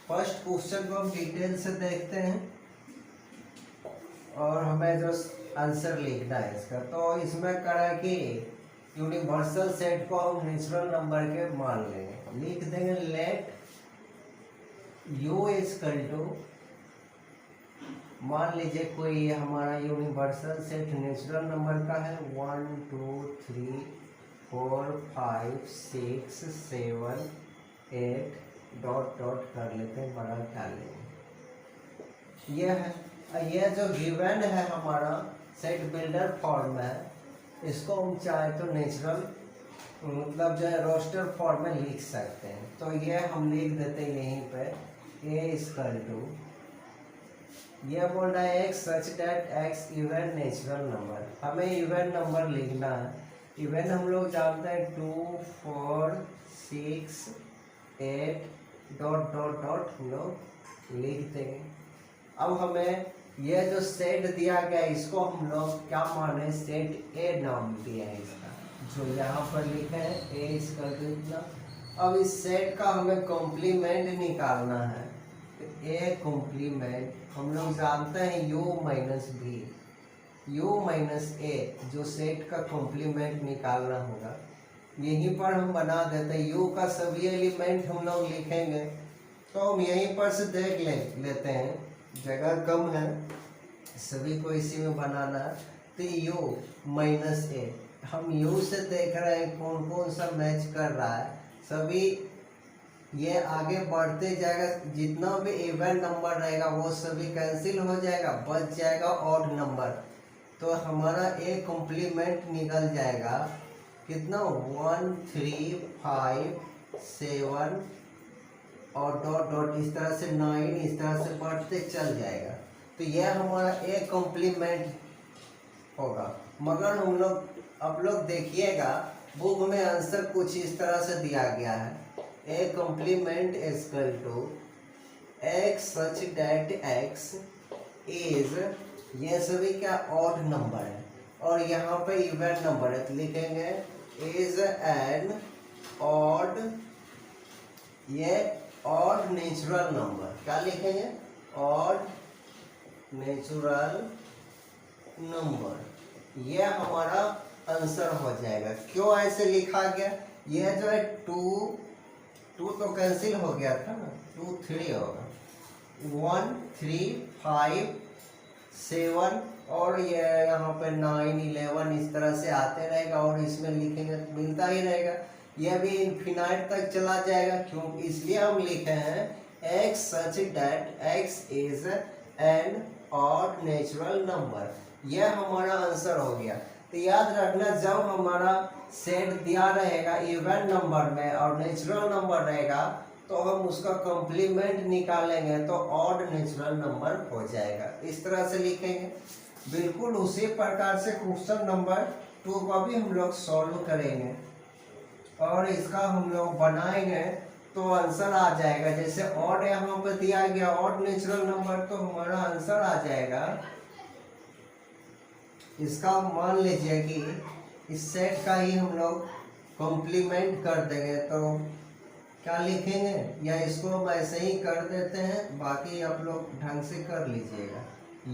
फर्स्ट क्वेश्चन को हम डिटेल से देखते हैं और हमें जो आंसर लिखना है इसका। तो इसमें करा कि यूनिवर्सल सेट को हम नेचुरल नंबर के मान लेंगे, लिख देंगे लेट u इक्वल टू, मान लीजिए कोई हमारा यूनिवर्सल सेट नेचुरल नंबर का है 1 2 3 4 5 6 7 8 डॉट डॉट कर लेते हैं, बड़ा डाल लेंगे। यह है, यह जो गिवन है हमारा सेट बिल्डर फॉर्म में, इसको हम चाहे तो नेचुरल मतलब जो है रोस्टर फॉर्म में लिख सकते हैं। तो ये हम लिख देते हैं यहीं पे a इक्वल टू, ये बोल रहा है x such that x even natural number. हमें इवन नंबर लिखना है। इवन हम लोग जानते हैं 2 4 6 8 डॉट डॉट डॉट हम लोग लिख देंगे। अब हमें यह जो सेट दिया गया इसको हम लोग क्या माने, सेट ए नाम दिया है इसका, जो यहाँ पर लिखा है a इक्वल टू इतना। अब इस सेट का हमें कॉम्प्लीमेंट निकालना है। ए कॉम्प्लीमेंट हम लोग जानते हैं u minus B, u minus A, जो सेट का कॉम्प्लीमेंट निकालना होगा। यहीं पर हम बना देते हैं, u का सभी एलिमेंट हम लोग लिखेंगे। तो हम यहीं पर से देख लेते हैं, जगह कम है, सभी को इसी में बनाना है। तो u माइनस ए, हम u से देख रहे हैं कौन कौन सा मैच कर रहा है, सभी ये आगे बढ़ते जाएगा। जितना भी इवन नंबर रहेगा वो सभी कैंसिल हो जाएगा, बच जाएगा ऑड नंबर। तो हमारा ए कॉम्प्लीमेंट निकल जाएगा कितना, 1 3 5 7 और डॉट डॉट इस तरह से 9, इस तरह से बढ़ते चल जाएगा। तो यह हमारा ए कॉम्प्लीमेंट होगा। मगर हम लोग, आप लोग देखिएगा बुक में आंसर कुछ इस तरह से दिया गया है, A complement equal to x such that x is, ये सभी क्या ऑड नंबर है और यहाँ पे इवन नंबर है, तो लिखेंगे इज एन ऑड, ये ऑड नेचुरल नंबर, क्या लिखेंगे, ऑड नेचुरल नंबर। ये हमारा आंसर हो जाएगा। क्यों ऐसे लिखा गया, ये जो है 2 तो कैंसिल हो गया था ना, 2 3 होगा, 1 3 5 7 और ये यहाँ पे 9 11 इस तरह से आते रहेगा और इसमें लिखेंगे मिलता ही रहेगा। यह भी इन्फिनाइट तक चला जाएगा। क्यों, इसलिए हम लिखे हैं x such that x is an odd natural number. यह हमारा आंसर हो गया। तो याद रखना, जब हमारा सेट दिया रहेगा इवन नंबर में और नेचुरल नंबर रहेगा तो हम उसका कॉम्प्लीमेंट निकालेंगे तो ऑड नेचुरल नंबर हो जाएगा। इस तरह से लिखेंगे। बिल्कुल उसी प्रकार से क्वेश्चन नंबर 2 को भी हम लोग सॉल्व करेंगे। और इसका हम लोग बनाएंगे तो आंसर आ जाएगा। जैसे ऑड यहाँ पर दिया गया, ऑड नेचुरल नंबर, तो हमारा आंसर आ जाएगा। इसका मान लीजिए कि इस सेट का ही हम लोग कॉम्प्लीमेंट कर देंगे, तो क्या लिखेंगे, या इसको हम ऐसे ही कर देते हैं, बाकी आप लोग ढंग से कर लीजिएगा।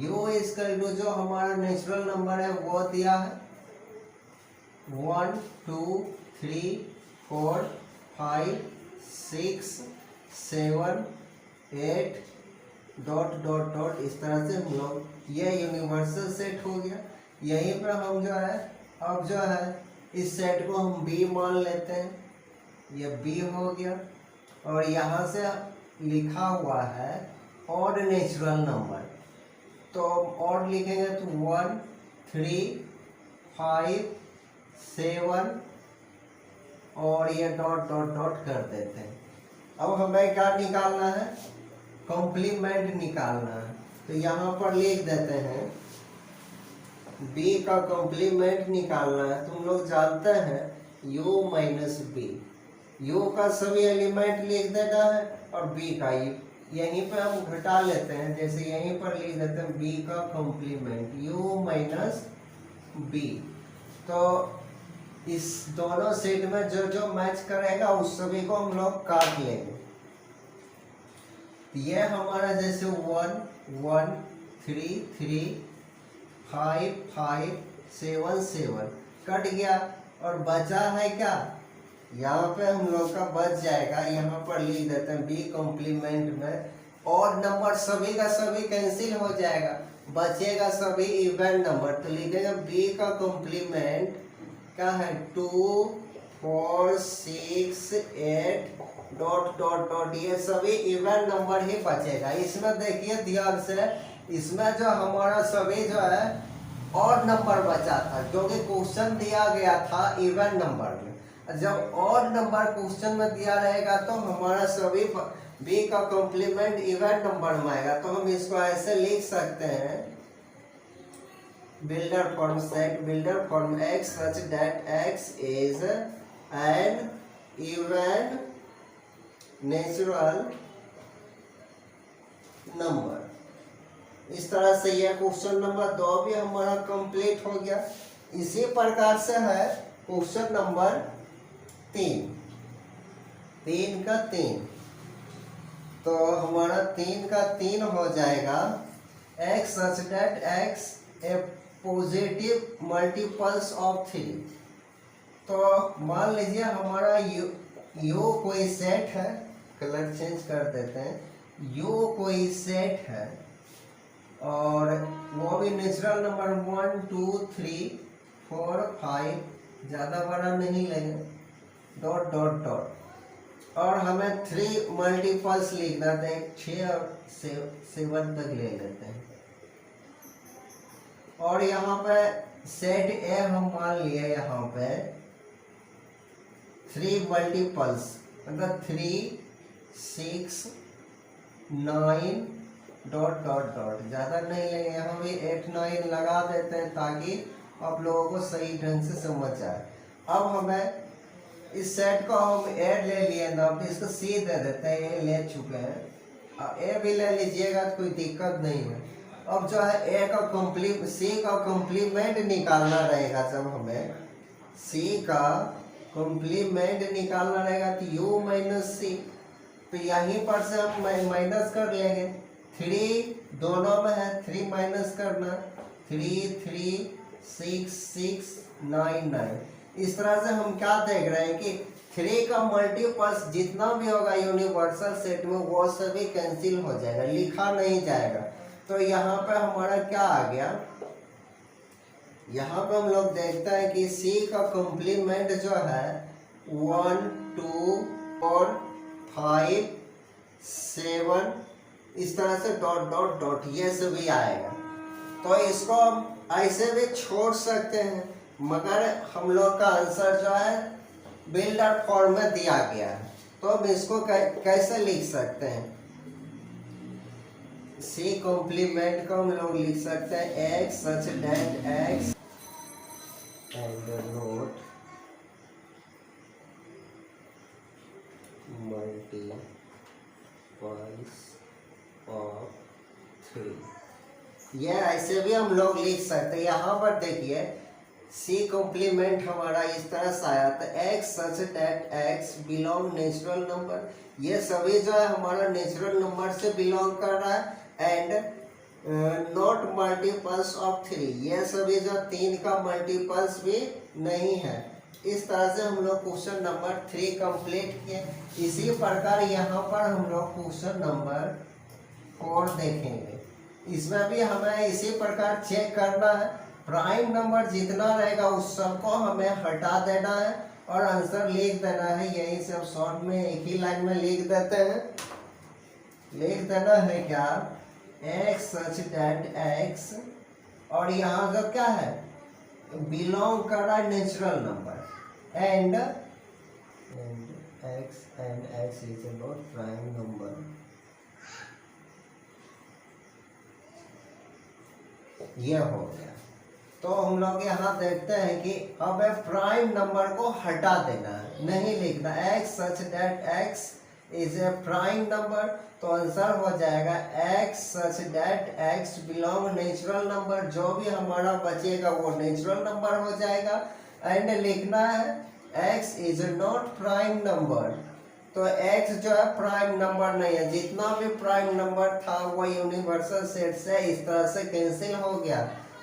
u इक्वल टू जो हमारा नेचुरल नंबर है वो दिया है 1 2 3 4 5 6 7 8 डॉट डॉट डॉट, इस तरह से हम लोग, ये यूनिवर्सल सेट हो गया। यहीं पर हम जो है अब जो है इस सेट को हम b मान लेते हैं, ये b हो गया। और यहाँ से लिखा हुआ है ऑड नेचुरल नंबर, तो ऑड लिखेंगे तो 1 3 5 7 और ये डॉट डॉट डॉट कर देते हैं। अब हमें क्या निकालना है, कॉम्प्लीमेंट निकालना है। तो यहाँ पर लिख देते हैं b का कॉम्प्लीमेंट निकालना है। तुम लोग जानते हैं u माइनस बी, u का सभी एलिमेंट लिख देना है और b का यहीं पे हम घटा लेते हैं। जैसे यहीं पर लिख देते हैं b का कॉम्प्लीमेंट u माइनस बी। तो इस दोनों सेट में जो जो मैच करेगा उस सभी को हम लोग काट लेंगे। ये हमारा जैसे 1 1 3 3 5 5 7 7 कट गया और बचा है क्या, यहाँ पे हम लोग का बच जाएगा। यहाँ पर लिख देते हैं b कॉम्प्लीमेंट में और नंबर सभी का सभी कैंसिल हो जाएगा, बचेगा सभी इवन नंबर। तो लिखेगा b का कॉम्प्लीमेंट क्या है 2 4 6 8 डॉट डॉट डॉट, ये सभी इवन नंबर ही बचेगा। इसमें देखिए ध्यान से, इसमें जो हमारा सभी जो है और नंबर बचा था, क्योंकि क्वेश्चन दिया गया था इवन नंबर में। जब और नंबर क्वेश्चन में दिया रहेगा तो हमारा सभी b का कॉम्प्लीमेंट इवन नंबर में आएगा। तो हम इसको ऐसे लिख सकते हैं, builder form set builder form x such that x is an even natural number. इस तरह से यह क्वेश्चन नंबर 2 भी हमारा कंप्लीट हो गया। इसी प्रकार से है क्वेश्चन नंबर 3 का 3। तो हमारा 3 का 3 हो जाएगा x such that x a positive multiples of 3। तो मान लीजिए हमारा u कोई सेट है, कलर चेंज कर देते हैं, u कोई सेट है और वो भी नेचुरल नंबर 1 2 3 4 5, ज़्यादा बड़ा नहीं लेंगे, डॉट डॉट डॉट। और हमें 3 मल्टीपल्स लिखना था, 6 और 7 तक ले लेते हैं। और यहाँ पे सेट ए हम मान लिए, यहाँ पे 3 मल्टीपल्स मतलब 3 6 9 डॉट डॉट डॉट, ज़्यादा नहीं लेंगे, यहाँ भी 8 9 लगा देते हैं ताकि आप लोगों को सही ढंग से समझ आए। अब हमें इस सेट को हम ए ले लिए ना, तो इसको सी दे देते हैं, ए ले चुके हैं, अब ए भी ले लीजिएगा तो कोई दिक्कत नहीं है। अब जो है ए का सी का कॉम्प्लीमेंट निकालना रहेगा। जब हमें सी का कॉम्प्लीमेंट निकालना रहेगा तो u माइनस सी, तो यहीं पर से हम माइनस कर लेंगे। 3 दोनों में है, 3 माइनस करना, 3 3 6 6 9 9। इस तरह से हम क्या देख रहे हैं कि 3 का मल्टीपल्स जितना भी होगा यूनिवर्सल सेट में वो सभी कैंसिल हो जाएगा, लिखा नहीं जाएगा। तो यहाँ पे हमारा क्या आ गया, यहाँ पे हम लोग देखते हैं कि C का कॉम्प्लीमेंट जो है 1 2 4 5 7, इस तरह से डॉट डॉट डॉट ये सभी आएगा। तो इसको हम ऐसे भी छोड़ सकते हैं, मगर हम लोग का आंसर जो है बिल्डर फॉर्म में दिया गया है। तो हम इसको कैसे लिख सकते हैं, सी कॉम्प्लीमेंट को हम लोग लिख सकते हैं x such that x and the note multiples of 3। ये ऐसे भी हम लोग लिख सकते हैं। यहाँ पर देखिए सी कॉम्प्लीमेंट हमारा इस तरह से आया था, x such that x belong natural number. ये सभी जो है हमारा नेचुरल नंबर से बिलोंग कर रहा है। एंड नॉट मल्टीपल्स ऑफ 3, ये सभी जो 3 का मल्टीपल्स भी नहीं है। इस तरह से हम लोग क्वेश्चन नंबर 3 कंप्लीट किए। इसी प्रकार यहाँ पर हम लोग क्वेश्चन नंबर 4 देखेंगे। इसमें भी हमें इसी प्रकार चेक करना है, प्राइम नंबर जितना रहेगा उस सबको हमें हटा देना है और आंसर लिख देना है। यही सब शॉर्ट में एक ही लाइन में लिख देते हैं। लिख देना है क्या, एक्स सच दैट एक्स, और यहाँ जो क्या है बिलोंग कर रहा है natural number, and x is not prime number. ये हो गया। तो हम लोग यहाँ देखते हैं कि हमें प्राइम नंबर को हटा देना है, नहीं लिखना x such that x is a prime number. तो आंसर हो जाएगा x such that x belong natural number. जो भी हमारा बचेगा वो नेचुरल नंबर हो जाएगा। एंड लिखना है x is not prime number. तो x जो है प्राइम नंबर नहीं है, जितना भी प्राइम नंबर था वो यूनिवर्सल सेट से इस तरह से कैंसिल हो गया।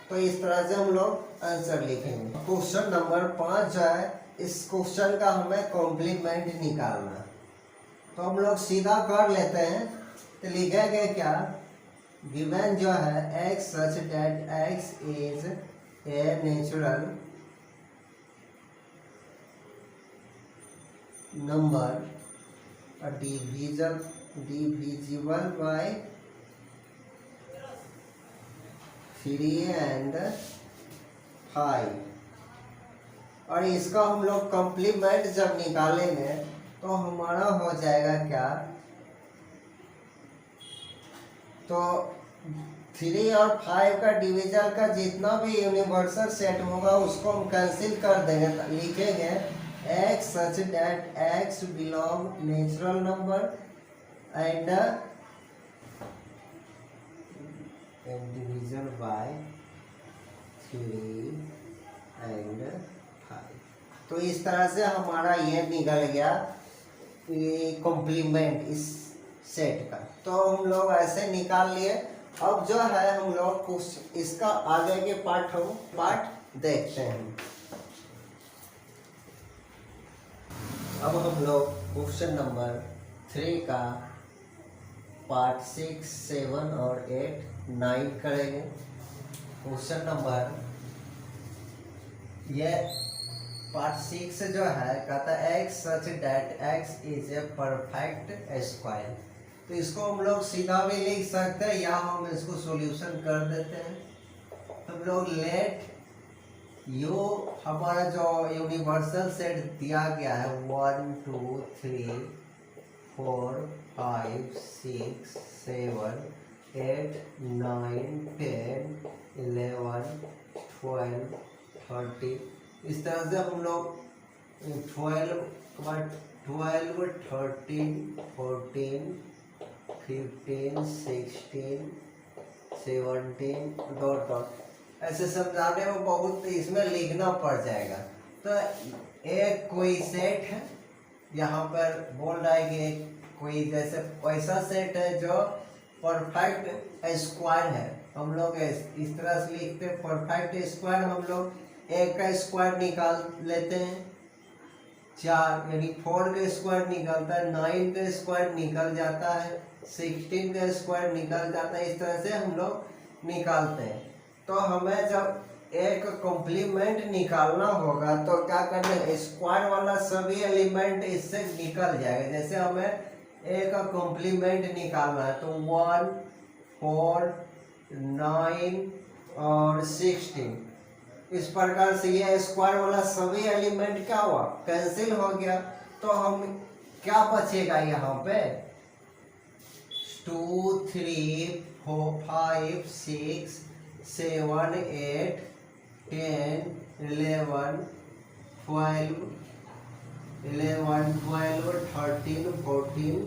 तो इस तरह से हम लोग आंसर लिखेंगे। क्वेश्चन नंबर 5 जो है, इस क्वेश्चन का हमें कॉम्प्लीमेंट निकालना। तो हम लोग सीधा कर लेते हैं। तो लिखेंगे क्या, गिवन जो है x such that x is a natural number divisible by 3 and 5। और इसका हम लोग कॉम्प्लीमेंट जब निकालेंगे तो हमारा हो जाएगा क्या, तो 3 और 5 का डिवीजन का जितना भी यूनिवर्सल सेट होगा उसको हम कैंसिल कर देंगे। लिखेंगे x such that x belong natural number and division by 3 and 5। तो इस तरह से हमारा ये निकल गया कॉम्प्लीमेंट इस सेट का। तो हम लोग ऐसे निकाल लिए। अब जो है हम लोग कुछ इसका आगे के पार्ट देखते हैं। अब हम लोग क्वेश्चन नंबर 3 का पार्ट 6, 7 और 8, 9 करेंगे। क्वेश्चन नंबर ये पार्ट 6 जो है कहता है x such that x is a perfect square. तो इसको हम लोग सीधा भी लिख सकते हैं या हम इसको सॉल्यूशन कर देते हैं। हम लोग लेट यो हमारा जो यूनिवर्सल सेट दिया गया है 1 2 3 4 5 6 7 8 9 10 11 12 13, इस तरह से हम लोग 12 13 14 15 16 17 डॉट डॉट ऐसे समझाने में बहुत इसमें लिखना पड़ जाएगा। तो एक कोई सेट है, यहाँ पर बोल रहा है कि कोई जैसे ऐसा सेट है जो परफेक्ट स्क्वायर है। हम लोग इस तरह से लिखते हैं परफेक्ट स्क्वायर। हम लोग एक का स्क्वायर निकाल लेते हैं 4, यानी 4 का स्क्वायर निकलता है, 9 का स्क्वायर निकल जाता है, 16 का स्क्वायर निकल जाता है। इस तरह से हम लोग निकालते हैं। तो हमें जब एक कॉम्प्लीमेंट निकालना होगा तो क्या करना है, स्क्वायर वाला सभी एलिमेंट इससे निकल जाएगा। जैसे हमें एक कॉम्प्लीमेंट निकालना है तो 1 4 9 और 16, इस प्रकार से ये स्क्वायर वाला सभी एलिमेंट क्या हुआ, कैंसिल हो गया। तो हम क्या बचेगा यहाँ पे 2 3 4 5 6 7 8 10 11 12 11 12 13 14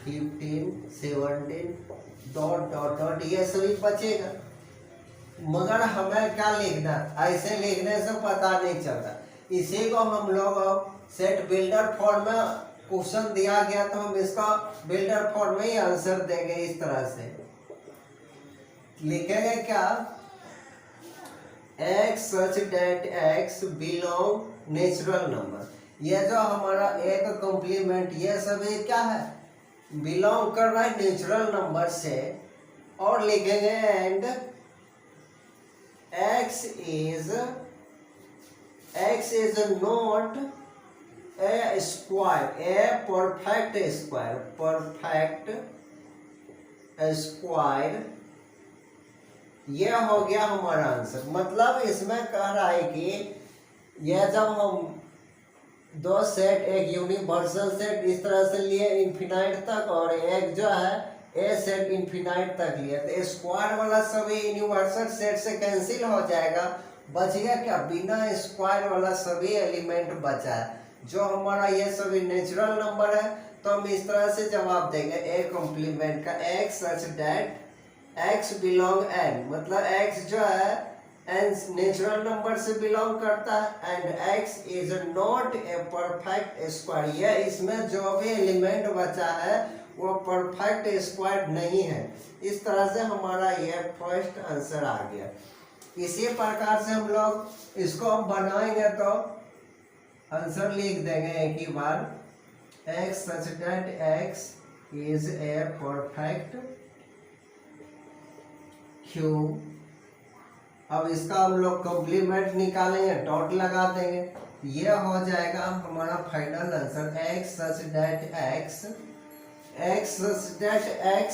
15 17 डॉट डॉट डॉट ये सभी बचेगा। मगर हमें क्या लिखना, ऐसे लिखने से पता नहीं चलता। इसी को हम लोग सेट बिल्डर फॉर्म में क्वेश्चन दिया गया तो हम इसका बिल्डर फॉर्म में ही आंसर देंगे। इस तरह से लिखेंगे क्या, x such that x belong natural number. ये जो हमारा एक कॉम्प्लीमेंट ये सभी क्या है, बिलोंग कर रहा है नेचुरल नंबर से। और लिखेंगे and x is not a square, a perfect square। ये हो गया हमारा आंसर। मतलब इसमें कह रहा है कि यह जब हम दो सेट, एक यूनिवर्सल सेट इस तरह से लिए इन्फिनाइट तक, और एक जो है ए सेट इन्फिनाइट तक लिए, तो स्क्वायर वाला सभी यूनिवर्सल सेट से कैंसिल हो जाएगा। बच गया क्या, बिना स्क्वायर वाला सभी एलिमेंट बचा है। जो हमारा ये सभी नेचुरल नंबर है, तो हम इस तरह से जवाब देंगे ए कॉम्प्लीमेंट का, x such that x belong n, मतलब x जो है n नेचुरल नंबर से बिलोंग करता है, and x is not a perfect square. ये इसमें जो भी एलिमेंट बचा है वो परफेक्ट स्क्वायर नहीं है। इस तरह से हमारा ये फर्स्ट आंसर आ गया। इसी प्रकार से हम लोग इसको हम बनाएंगे तो आंसर लिख देंगे एक ही बार, x such that x is a perfect cube. अब इसका हम लोग कॉम्प्लीमेंट निकालेंगे, डॉट लगा देंगे, ये हो जाएगा हमारा final answer, x such that x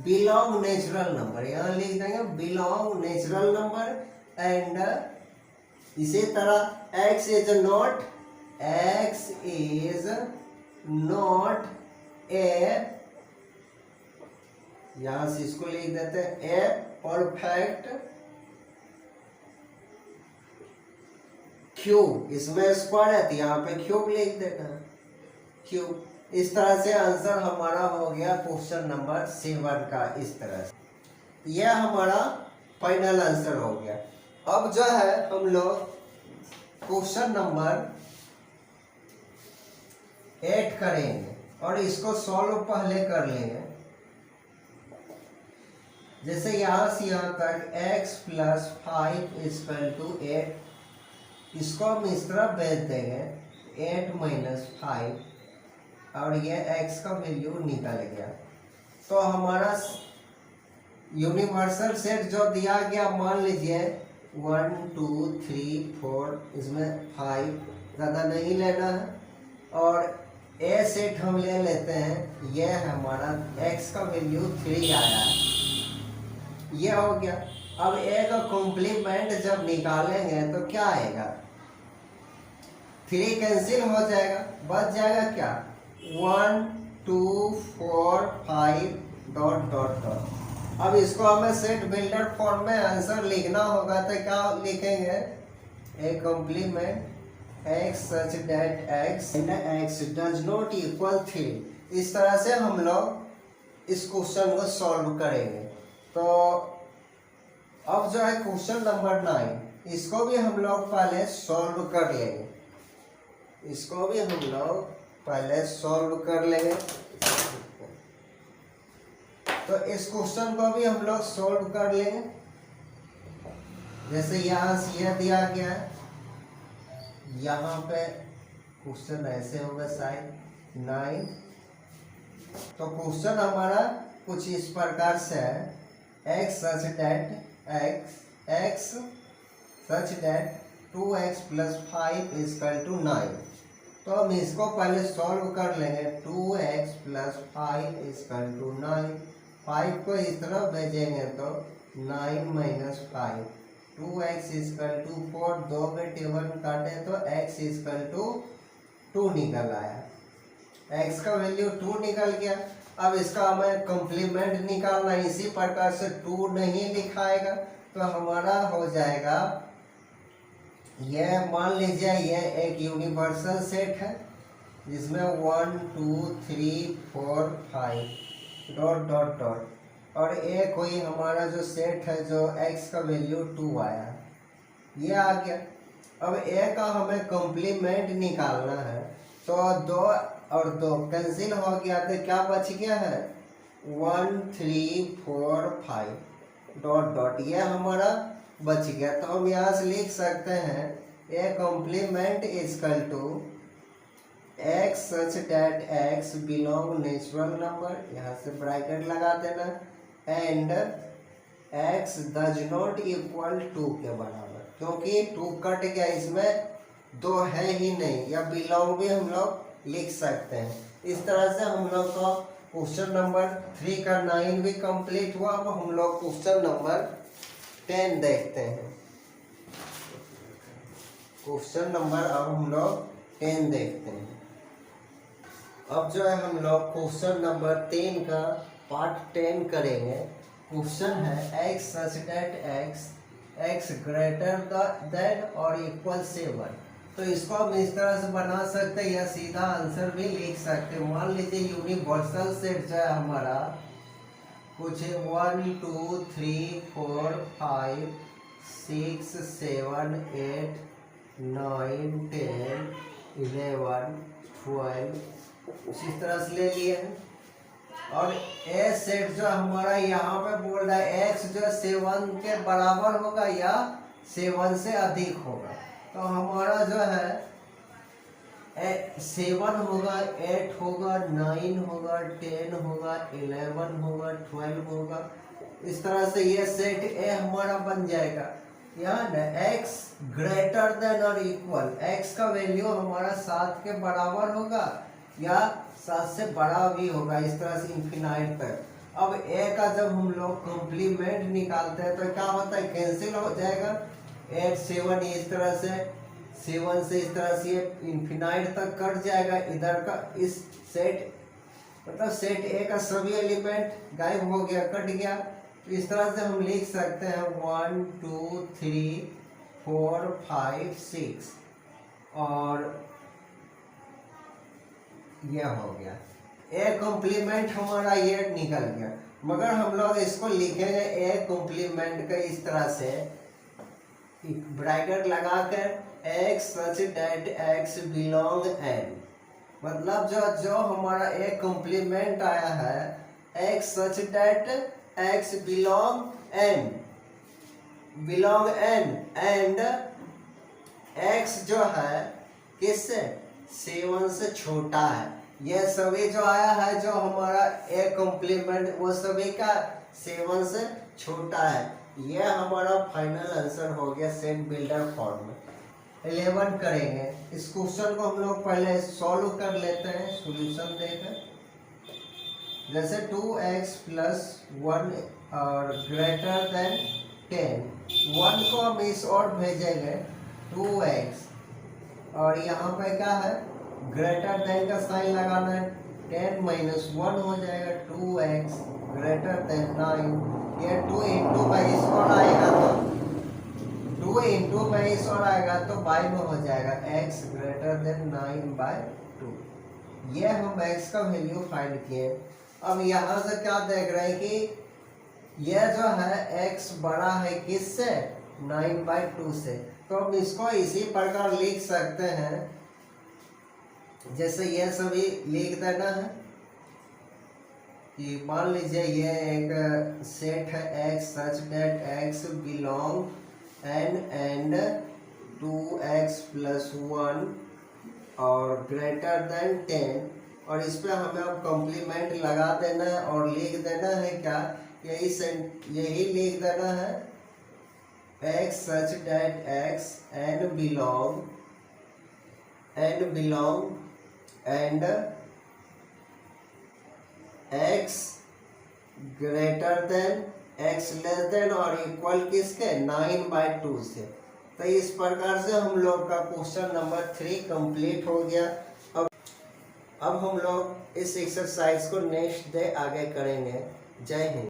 belong natural number. यहाँ लिख देंगे बिलोंग नेचुरल नंबर, एंड इसी तरह x इज नॉट ए, यहां से इसको लिख देते हैं ए परफेक्ट क्यूब। इसमें स्क्वायर है तो यहाँ पे क्यूब लिख देना, क्यूब। इस तरह से आंसर हमारा हो गया क्वेश्चन नंबर 7 का। इस तरह से यह हमारा फाइनल आंसर हो गया। अब जो है हम लोग क्वेश्चन नंबर 8 करेंगे, और इसको सॉल्व पहले कर लेंगे। जैसे यहाँ से यहाँ तक x + 5 = 8, इसको हम इस तरह भेज देंगे 8 - 5, और ये x का वैल्यू निकल गया। तो हमारा यूनिवर्सल सेट जो दिया गया, मान लीजिए 1 2 3 4, इसमें 5 ज़्यादा नहीं लेना है, और ए सेट हम ले लेते हैं, ये हमारा x का वैल्यू 3 आया है, ये हो गया। अब ए का कॉम्प्लीमेंट जब निकालेंगे तो क्या आएगा, 3 कैंसिल हो जाएगा, बच जाएगा क्या 1 2 4 5 डॉट डॉट डॉट। अब इसको हमें सेट बिल्डर फॉर्म में आंसर लिखना होगा, तो क्या लिखेंगे, A complement x such that x and x does not equal 3। इस तरह से हम लोग इस क्वेश्चन को सॉल्व करेंगे। तो अब जो है क्वेश्चन नंबर 9, इसको भी हम लोग पहले सॉल्व कर लेंगे, इसको भी हम लोग पहले सॉल्व कर लेंगे। तो इस क्वेश्चन को भी हम लोग सॉल्व कर लेंगे। जैसे यहाँ से यह दिया गया है, यहाँ पे क्वेश्चन ऐसे होगा शायद 9। तो क्वेश्चन हमारा कुछ इस प्रकार से है, x such that 2x + 5 = 9। तो हम इसको पहले सॉल्व कर लेंगे, 2x + 5 = 9। 5 को इस तरह भेजेंगे तो 9 - 5, 2x = 4, 2 में टेबल काटे तो x = 2 निकल आया, x का वैल्यू 2 निकल गया। अब इसका हमें कॉम्प्लीमेंट निकालना, इसी प्रकार से 2 नहीं लिखाएगा तो हमारा हो जाएगा, यह मान लीजिए यह एक यूनिवर्सल सेट है, जिसमें 1 2 3 4 5 डॉट डॉट डॉट और एक कोई हमारा जो सेट है जो x का वैल्यू 2 आया ये आ गया। अब ए का हमें कॉम्प्लीमेंट निकालना है तो 2 और 2 कैंसिल हो गया तो क्या बच गया है 1 3 4 5 डॉट डॉट ये हमारा बच गया। तो हम यहाँ से लिख सकते हैं A complement equal to x such that x belong natural number, यहाँ से ब्रैकेट लगा देना, and x does not equal 2 के बराबर, क्योंकि 2 कट गया इसमें 2 है ही नहीं, या बिलोंग भी हम लोग लिख सकते हैं। इस तरह से हम लोग का क्वेश्चन नंबर 3 का 9 भी कंप्लीट हुआ। अब हम लोग क्वेश्चन नंबर 10 देखते हैं। क्वेश्चन नंबर अब हम लोग 10 देखते हैं। अब जो है हम लोग क्वेश्चन नंबर 10 का पार्ट 10 करेंगे। क्वेश्चन है x such that x greater than और इक्वल 7। तो इसको हम इस तरह से बना सकते हैं या सीधा आंसर भी लिख सकते हैं। मान लीजिए यूनिवर्सल सेट जो है हमारा कुछ 1 2 3 4 5 6 7 8 9 10 11 12 इसी तरह से ले लिए हैं। और ए सेट जो हमारा यहाँ पे बोल रहा है x जो 7 के बराबर होगा या 7 से अधिक होगा। तो हमारा जो है 7 होगा, 8 होगा, 9 होगा, 10 होगा, 11 होगा, 12 होगा। इस तरह से ये सेट ए हमारा बन जाएगा। यहाँ ना x ग्रेटर देन और इक्वल, x का वैल्यू हमारा 7 के बराबर होगा या 7 से बड़ा भी होगा, इस तरह से इन्फिनाइट तक। अब a का जब हम लोग कॉम्प्लीमेंट निकालते हैं तो क्या होता है कैंसिल हो जाएगा। 8 7 इस तरह से 7 से इस तरह से इन्फिनाइट तक कट जाएगा। इधर का इस सेट मतलब सेट a का सभी एलिमेंट गायब हो गया, कट गया। तो इस तरह से हम लिख सकते हैं 1 2 3 4 5 6 और यह हो गया। ए कॉम्प्लीमेंट हमारा ये निकल गया। मगर हम लोग इसको लिखेंगे ए कॉम्प्लीमेंट का इस तरह से ब्रैकेट लगाकर x such that x belong n, मतलब जो हमारा ए कॉम्प्लीमेंट आया है x such that x belong n and x जो है किससे 7 से छोटा है। यह सभी जो आया है जो हमारा ए कॉम्प्लीमेंट वो सभी का 7 से छोटा है। यह हमारा फाइनल आंसर हो गया सेट बिल्डर फॉर्म में। 11 करेंगे। इस क्वेश्चन को हम लोग पहले सॉल्व कर लेते हैं सॉल्यूशन देकर। जैसे 2x प्लस 1 और ग्रेटर देन 10, 1 को हम इस ओर भेजेंगे 2x और यहाँ पे क्या है ग्रेटर देन का साइन लगाना है। 10 माइनस 1 हो जाएगा 2x ग्रेटर देन 9। ये 2 इंटू बाई इस और आएगा तो 2 इंटू बाई इस और आएगा तो बाई में हो जाएगा x ग्रेटर देन 9/2। ये हम x का वैल्यू फाइंड किए। अब यहाँ से क्या देख रहे हैं कि यह जो है x बड़ा है किससे 9/2 से। तो हम इसको इसी प्रकार लिख सकते हैं जैसे ये सभी लिख देना है कि मान लीजिए ये एक सेट है x such that x belong n and 2x plus 1 और ग्रेटर देन 10 और इस पे हमें अब कॉम्प्लीमेंट लगा देना है और लिख देना है क्या यही लिख देना है x such that x and belong and x greater than x less than और इक्वल किसके 9/2 से। तो इस प्रकार से हम लोग का क्वेश्चन नंबर 3 कंप्लीट हो गया। अब हम लोग इस एक्सरसाइज को नेक्स्ट डे आगे करेंगे। जय हिंद।